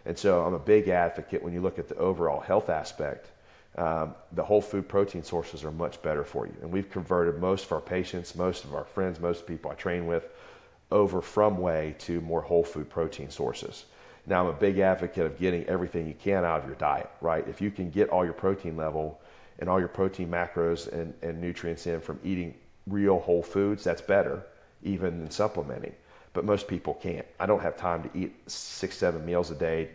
And so I'm a big advocate when you look at the overall health aspect. The whole food protein sources are much better for you. And we've converted most of our patients, most of our friends, most people I train with over from whey to more whole food protein sources. Now, I'm a big advocate of getting everything you can out of your diet, right? If you can get all your protein level and all your protein macros and nutrients in from eating real whole foods, that's better even than supplementing. But most people can't. I don't have time to eat 6-7 meals a day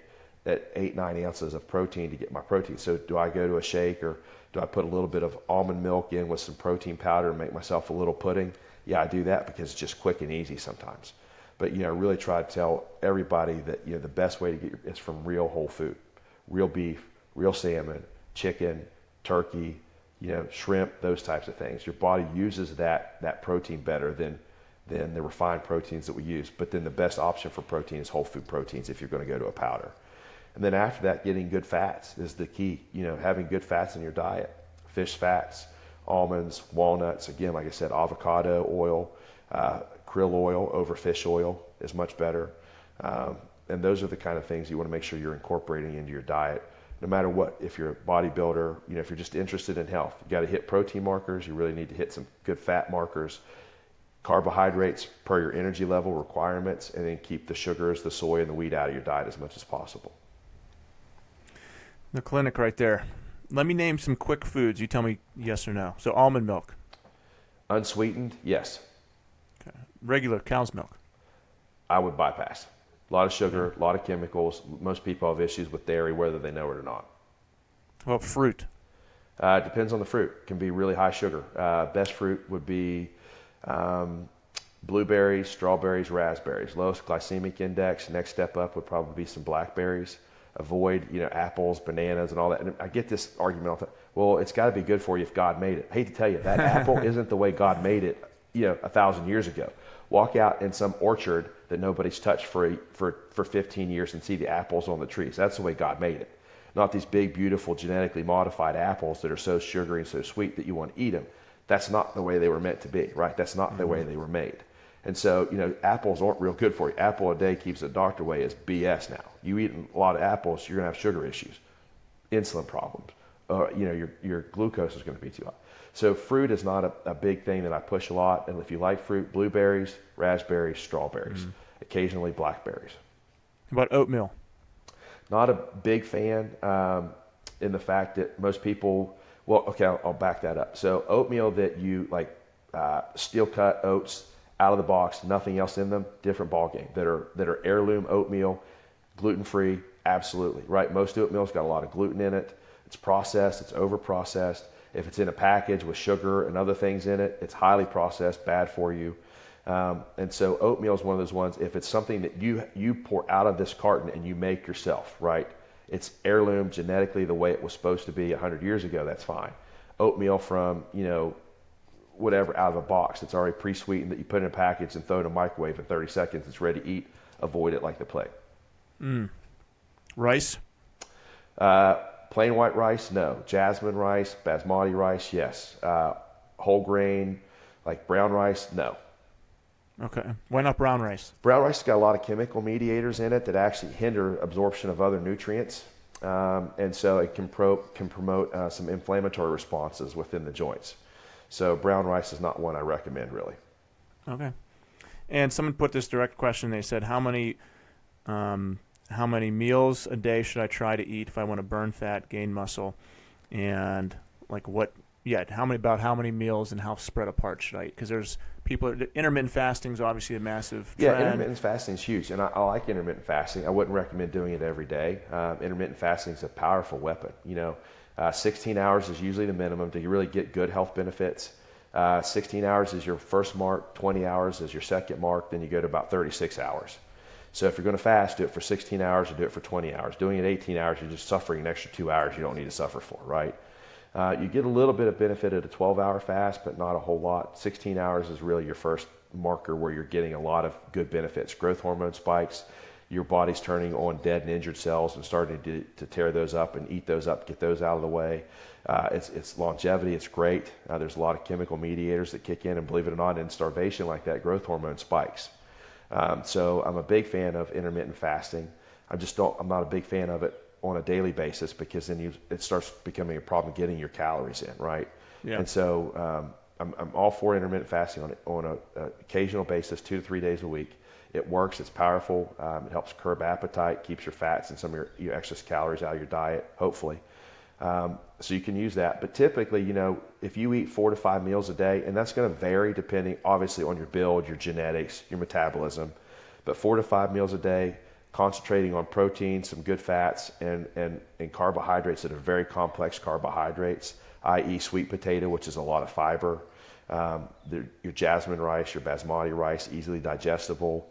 at 8-9 ounces of protein to get my protein. So do I go to a shake, or do I put a little bit of almond milk in with some protein powder and make myself a little pudding? Yeah, I do that because it's just quick and easy sometimes. But really try to tell everybody that the best way to get is from real whole food, real beef, real salmon, chicken, turkey, shrimp, those types of things. Your body uses that protein better than the refined proteins that we use. But then the best option for protein is whole food proteins if you're going to go to a powder. And then after that, getting good fats is the key. Having good fats in your diet, fish fats, almonds, walnuts. Again, like I said, avocado oil, krill oil over fish oil is much better. And those are the kind of things you want to make sure you're incorporating into your diet. No matter what, if you're a bodybuilder, if you're just interested in health, you got to hit protein markers. You really need to hit some good fat markers. Carbohydrates per your energy level requirements, and then keep the sugars, the soy, and the wheat out of your diet as much as possible. The clinic right there. Let me name some quick foods. You tell me yes or no. So almond milk. Unsweetened, yes. Okay. Regular cow's milk. I would bypass. A lot of sugar, a lot of chemicals. Most people have issues with dairy, whether they know it or not. Well, fruit. Depends on the fruit. Can be really high sugar. Best fruit would be blueberries, strawberries, raspberries. Lowest glycemic index. Next step up would probably be some blackberries. Avoid, apples, bananas, and all that. And I get this argument all the time. Well, it's got to be good for you if God made it. I hate to tell you, that apple isn't the way God made it, 1,000 years ago. Walk out in some orchard that nobody's touched for 15 years and see the apples on the trees. That's the way God made it. Not these big, beautiful, genetically modified apples that are so sugary and so sweet that you want to eat them. That's not the way they were meant to be, right? That's not the way they were made. And so, apples aren't real good for you. Apple a day keeps the doctor away is BS now. You eat a lot of apples, you're going to have sugar issues, insulin problems. Your glucose is going to be too high. So fruit is not a big thing that I push a lot. And if you like fruit, blueberries, raspberries, strawberries, occasionally blackberries. How about oatmeal? Not a big fan in the fact that most people, well, okay, I'll back that up. So oatmeal that you like, steel cut oats, out of the box, nothing else in them, different ball game. That are heirloom oatmeal, gluten-free, absolutely, right? Most oatmeal's got a lot of gluten in it. It's processed, it's over-processed. If it's in a package with sugar and other things in it, it's highly processed, bad for you. And so oatmeal is one of those ones, if it's something that you pour out of this carton and you make yourself, right? It's heirloom genetically the way it was supposed to be 100 years ago, that's fine. Oatmeal from, whatever out of a box that's already pre-sweetened that you put in a package and throw in a microwave in 30 seconds, it's ready to eat, avoid it like the plague. Rice? Plain white rice, no. Jasmine rice, basmati rice, yes. Whole grain, like brown rice, no. Okay. Why not brown rice? Brown rice has got a lot of chemical mediators in it that actually hinder absorption of other nutrients. And so it can promote some inflammatory responses within the joints. So brown rice is not one I recommend, really. Okay. And someone put this direct question. They said, how many meals a day should I try to eat if I want to burn fat, gain muscle, and like what yet. How many meals and how spread apart should I eat? Because there's intermittent fasting is obviously a massive trend. Yeah, intermittent fasting is huge, and I like intermittent fasting. I wouldn't recommend doing it every day. Intermittent fasting is a powerful weapon. 16 hours is usually the minimum to really get good health benefits. 16 hours is your first mark, 20 hours is your second mark, then you go to about 36 hours. So if you're going to fast, do it for 16 hours or do it for 20 hours. Doing it 18 hours, you're just suffering an extra 2 hours you don't need to suffer for, right? You get a little bit of benefit at a 12-hour fast, but not a whole lot. 16 hours is really your first marker where you're getting a lot of good benefits. Growth hormone spikes, your body's turning on dead and injured cells and starting to tear those up and eat those up, get those out of the way. It's longevity, it's great. There's a lot of chemical mediators that kick in, and believe it or not, in starvation like that, growth hormone spikes. So I'm a big fan of intermittent fasting. I'm not a big fan of it on a daily basis, because then it starts becoming a problem getting your calories in, right? Yeah. And so I'm all for intermittent fasting on an occasional basis, 2 to 3 days a week. It works, it's powerful, it helps curb appetite, keeps your fats and some of your excess calories out of your diet, hopefully. So you can use that. But typically, if you eat 4 to 5 meals a day, and that's going to vary depending, obviously, on your build, your genetics, your metabolism, but 4 to 5 meals a day, concentrating on protein, some good fats, and carbohydrates that are very complex carbohydrates, i.e. sweet potato, which is a lot of fiber, your jasmine rice, your basmati rice, easily digestible,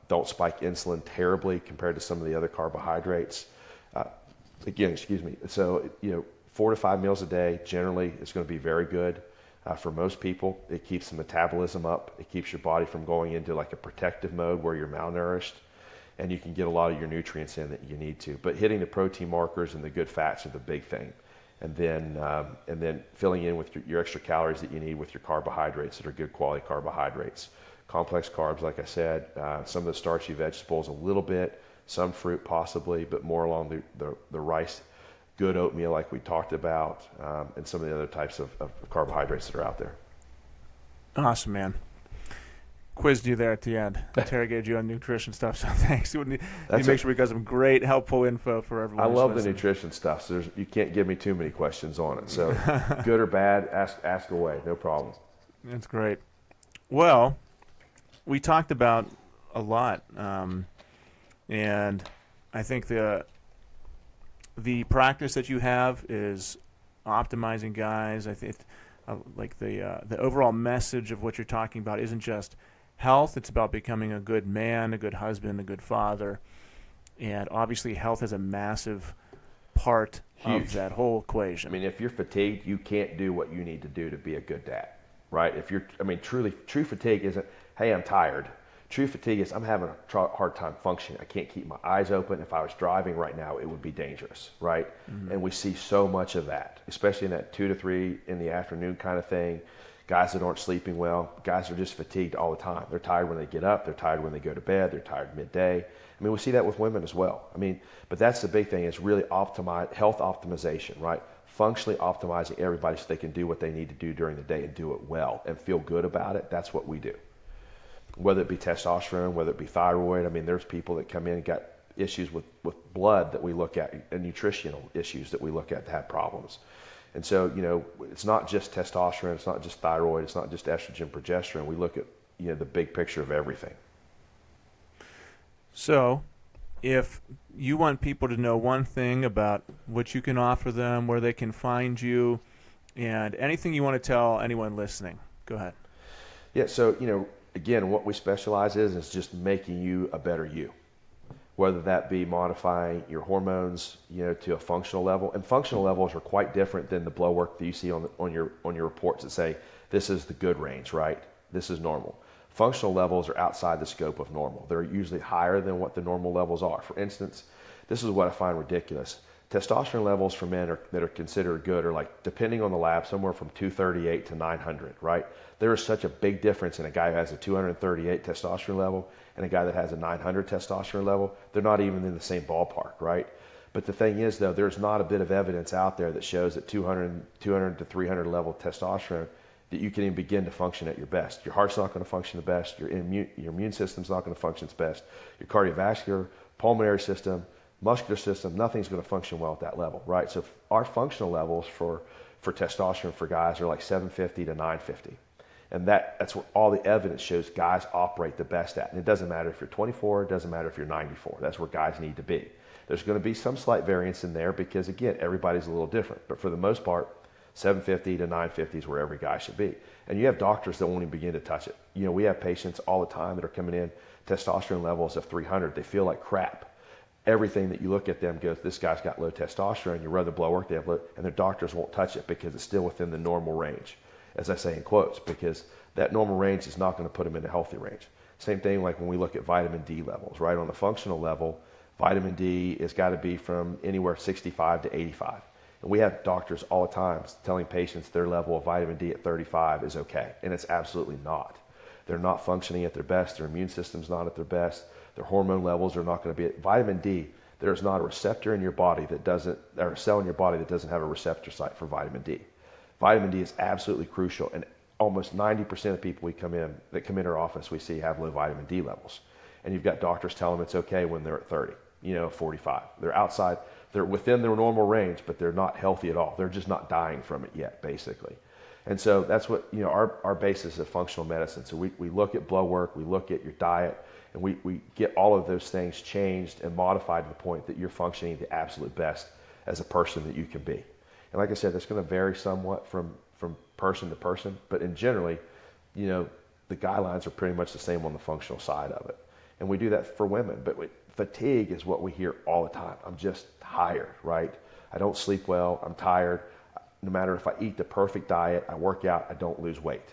don't spike insulin terribly compared to some of the other carbohydrates. So, 4 to 5 meals a day generally is going to be very good. For most people, it keeps the metabolism up. It keeps your body from going into like a protective mode where you're malnourished, and you can get a lot of your nutrients in that you need to. But hitting the protein markers and the good fats are the big thing. And then filling in with your extra calories that you need with your carbohydrates that are good quality carbohydrates. Complex carbs, like I said, some of the starchy vegetables a little bit, some fruit possibly, but more along the rice, good oatmeal like we talked about, and some of the other types of carbohydrates that are out there. Awesome, man. Quizzed you there at the end. Interrogated you on nutrition stuff, so thanks. You make sure we got some great, helpful info for everyone. I love the nutrition stuff, so you can't give me too many questions on it. So good or bad, ask away, no problem. That's great. Well, we talked about a lot, and I think the practice that you have is optimizing guys. I think like the overall message of what you're talking about isn't just health. It's about becoming a good man, a good husband, a good father, and obviously health is a massive part of that whole equation. I mean, if you're fatigued, you can't do what you need to do to be a good dad, right? True fatigue isn't, hey, I'm tired. True fatigue is, I'm having a hard time functioning. I can't keep my eyes open. If I was driving right now, it would be dangerous, right? Mm-hmm. And we see so much of that, especially in that 2 to 3 in the afternoon kind of thing. Guys that aren't sleeping well, guys are just fatigued all the time. They're tired when they get up. They're tired when they go to bed. They're tired midday. I mean, we see that with women as well. But that's the big thing, is really health optimization, right? Functionally optimizing everybody so they can do what they need to do during the day and do it well and feel good about it. That's what we do. Whether it be testosterone, whether it be thyroid. There's people that come in and got issues with blood that we look at, and nutritional issues that we look at that have problems. And so, it's not just testosterone, it's not just thyroid, it's not just estrogen, progesterone. We look at, the big picture of everything. So, if you want people to know one thing about what you can offer them, where they can find you, and anything you want to tell anyone listening, go ahead. Yeah, so, again, what we specialize in is just making you a better you. Whether that be modifying your hormones, to a functional level. And functional levels are quite different than the blood work that you see on your reports that say, this is the good range, right? This is normal. Functional levels are outside the scope of normal. They're usually higher than what the normal levels are. For instance, this is what I find ridiculous. Testosterone levels for men that are considered good are, like, depending on the lab, somewhere from 238 to 900, right? There is such a big difference in a guy who has a 238 testosterone level and a guy that has a 900 testosterone level. They're not even in the same ballpark, right? But the thing is, though, there's not a bit of evidence out there that shows that 200 to 300 level testosterone that you can even begin to function at your best. Your heart's not going to function the best. Your immune system's not going to function its best. Your cardiovascular, pulmonary system, muscular system, nothing's going to function well at that level, right? So our functional levels for for testosterone for guys are like 750 to 950. And that's where all the evidence shows guys operate the best at. And it doesn't matter if you're 24, it doesn't matter if you're 94. That's where guys need to be. There's going to be some slight variance in there because, again, everybody's a little different. But for the most part, 750 to 950 is where every guy should be. And you have doctors that won't even begin to touch it. You know, we have patients all the time that are coming in, testosterone levels of 300. They feel like crap. Everything that you look at them goes, this guy's got low testosterone. You run the blood work, they have low, and their doctors won't touch it because it's still within the normal range, as I say in quotes, because that normal range is not going to put them in a healthy range. Same thing like when we look at vitamin D levels, right? On the functional level, vitamin D has got to be from anywhere 65 to 85. And we have doctors all the time telling patients their level of vitamin D at 35 is okay, and it's absolutely not. They're not functioning at their best. Their immune system's not at their best. Their hormone levels are not going to be at vitamin D. There's not a receptor in your body that doesn't, or a cell in your body that doesn't have a receptor site for vitamin D. Vitamin D is absolutely crucial, and almost 90% of people that come in our office we see have low vitamin D levels. And you've got doctors telling them it's okay when they're at 30, 45. They're outside, they're within their normal range, but they're not healthy at all. They're just not dying from it yet, basically. And so that's what, our basis of functional medicine. So we look at blood work, we look at your diet, and we get all of those things changed and modified to the point that you're functioning the absolute best as a person that you can be. And like I said, that's going to vary somewhat from person to person, but in generally, the guidelines are pretty much the same on the functional side of it. And we do that for women, but fatigue is what we hear all the time. I'm just tired, right? I don't sleep well, I'm tired. No matter if I eat the perfect diet, I work out, I don't lose weight.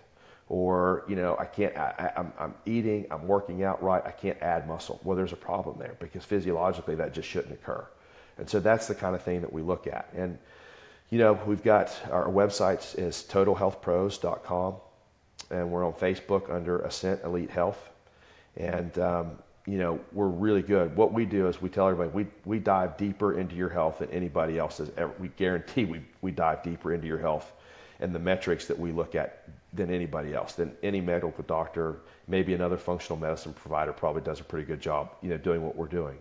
Or, I can't, I'm eating, I'm working out right, I can't add muscle. Well, there's a problem there because physiologically that just shouldn't occur. And so that's the kind of thing that we look at. And, we've got our website is totalhealthpros.com, and we're on Facebook under Ascent Elite Health. And, we're really good. What we do is we tell everybody, we dive deeper into your health than anybody else has ever. We guarantee we dive deeper into your health and the metrics that we look at than anybody else, than any medical doctor. Maybe another functional medicine provider probably does a pretty good job, doing what we're doing.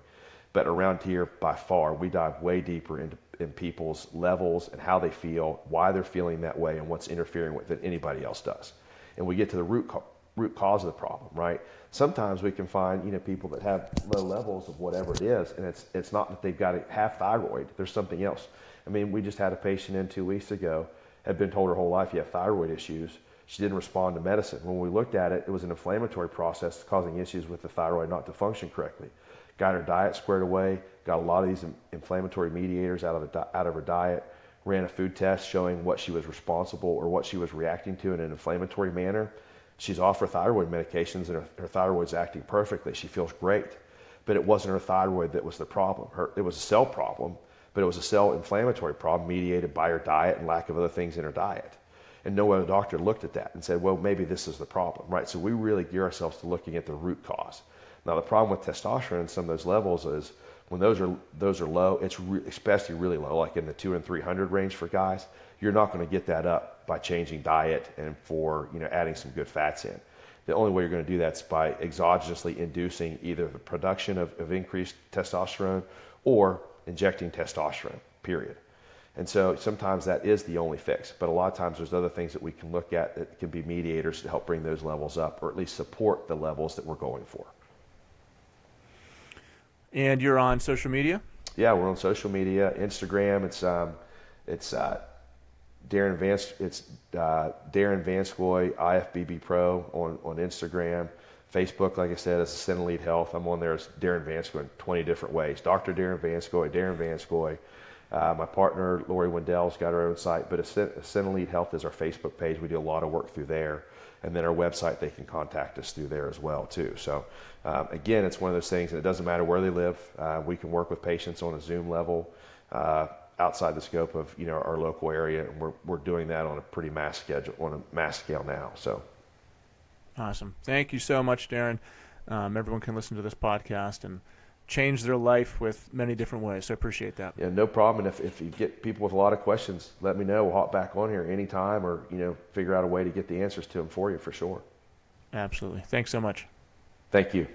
But around here, by far, we dive way deeper in people's levels and how they feel, why they're feeling that way, and what's interfering with it than anybody else does. And we get to the root cause of the problem, right? Sometimes we can find, people that have low levels of whatever it is, and it's not that they've got to have thyroid. There's something else. I mean, we just had a patient in 2 weeks ago, had been told her whole life you have thyroid issues. She didn't respond to medicine. When we looked at it, it was an inflammatory process causing issues with the thyroid not to function correctly. Got her diet squared away, got a lot of these inflammatory mediators out of her diet, ran a food test showing what she was responsible or what she was reacting to in an inflammatory manner. She's off her thyroid medications and her thyroid's acting perfectly. She feels great. But it wasn't her thyroid that was the problem. It was a cell problem, but it was a cell inflammatory problem mediated by her diet and lack of other things in her diet. And no other doctor looked at that and said, well, maybe this is the problem, right? So we really gear ourselves to looking at the root cause. Now, the problem with testosterone and some of those levels is when those are low, it's especially really low, like in the 200 and 300 range for guys, you're not going to get that up by changing diet and for adding some good fats in. The only way you're going to do that is by exogenously inducing either the production of increased testosterone or injecting testosterone, period. And so sometimes that is the only fix, but a lot of times there's other things that we can look at that can be mediators to help bring those levels up or at least support the levels that we're going for. And you're on social media? Yeah, we're on social media. Instagram, it's Darrin VanScoy, IFBB Pro on Instagram. Facebook, like I said, is Ascent Elite Health. I'm on there as Darrin VanScoy in 20 different ways. Dr. Darrin VanScoy, Darrin VanScoy. My partner, Lori Wendell's got her own site, but Ascent Elite Health is our Facebook page. We do a lot of work through there. And then our website, they can contact us through there as well, too. So, again, it's one of those things, and it doesn't matter where they live. We can work with patients on a Zoom level outside the scope of our local area, and we're doing that on a pretty mass scale now. So, awesome. Thank you so much, Darrin. Everyone can listen to this podcast and change their life with many different ways. So I appreciate that. Yeah, no problem. And if you get people with a lot of questions, let me know. We'll hop back on here anytime or, figure out a way to get the answers to them for you for sure. Absolutely. Thanks so much. Thank you.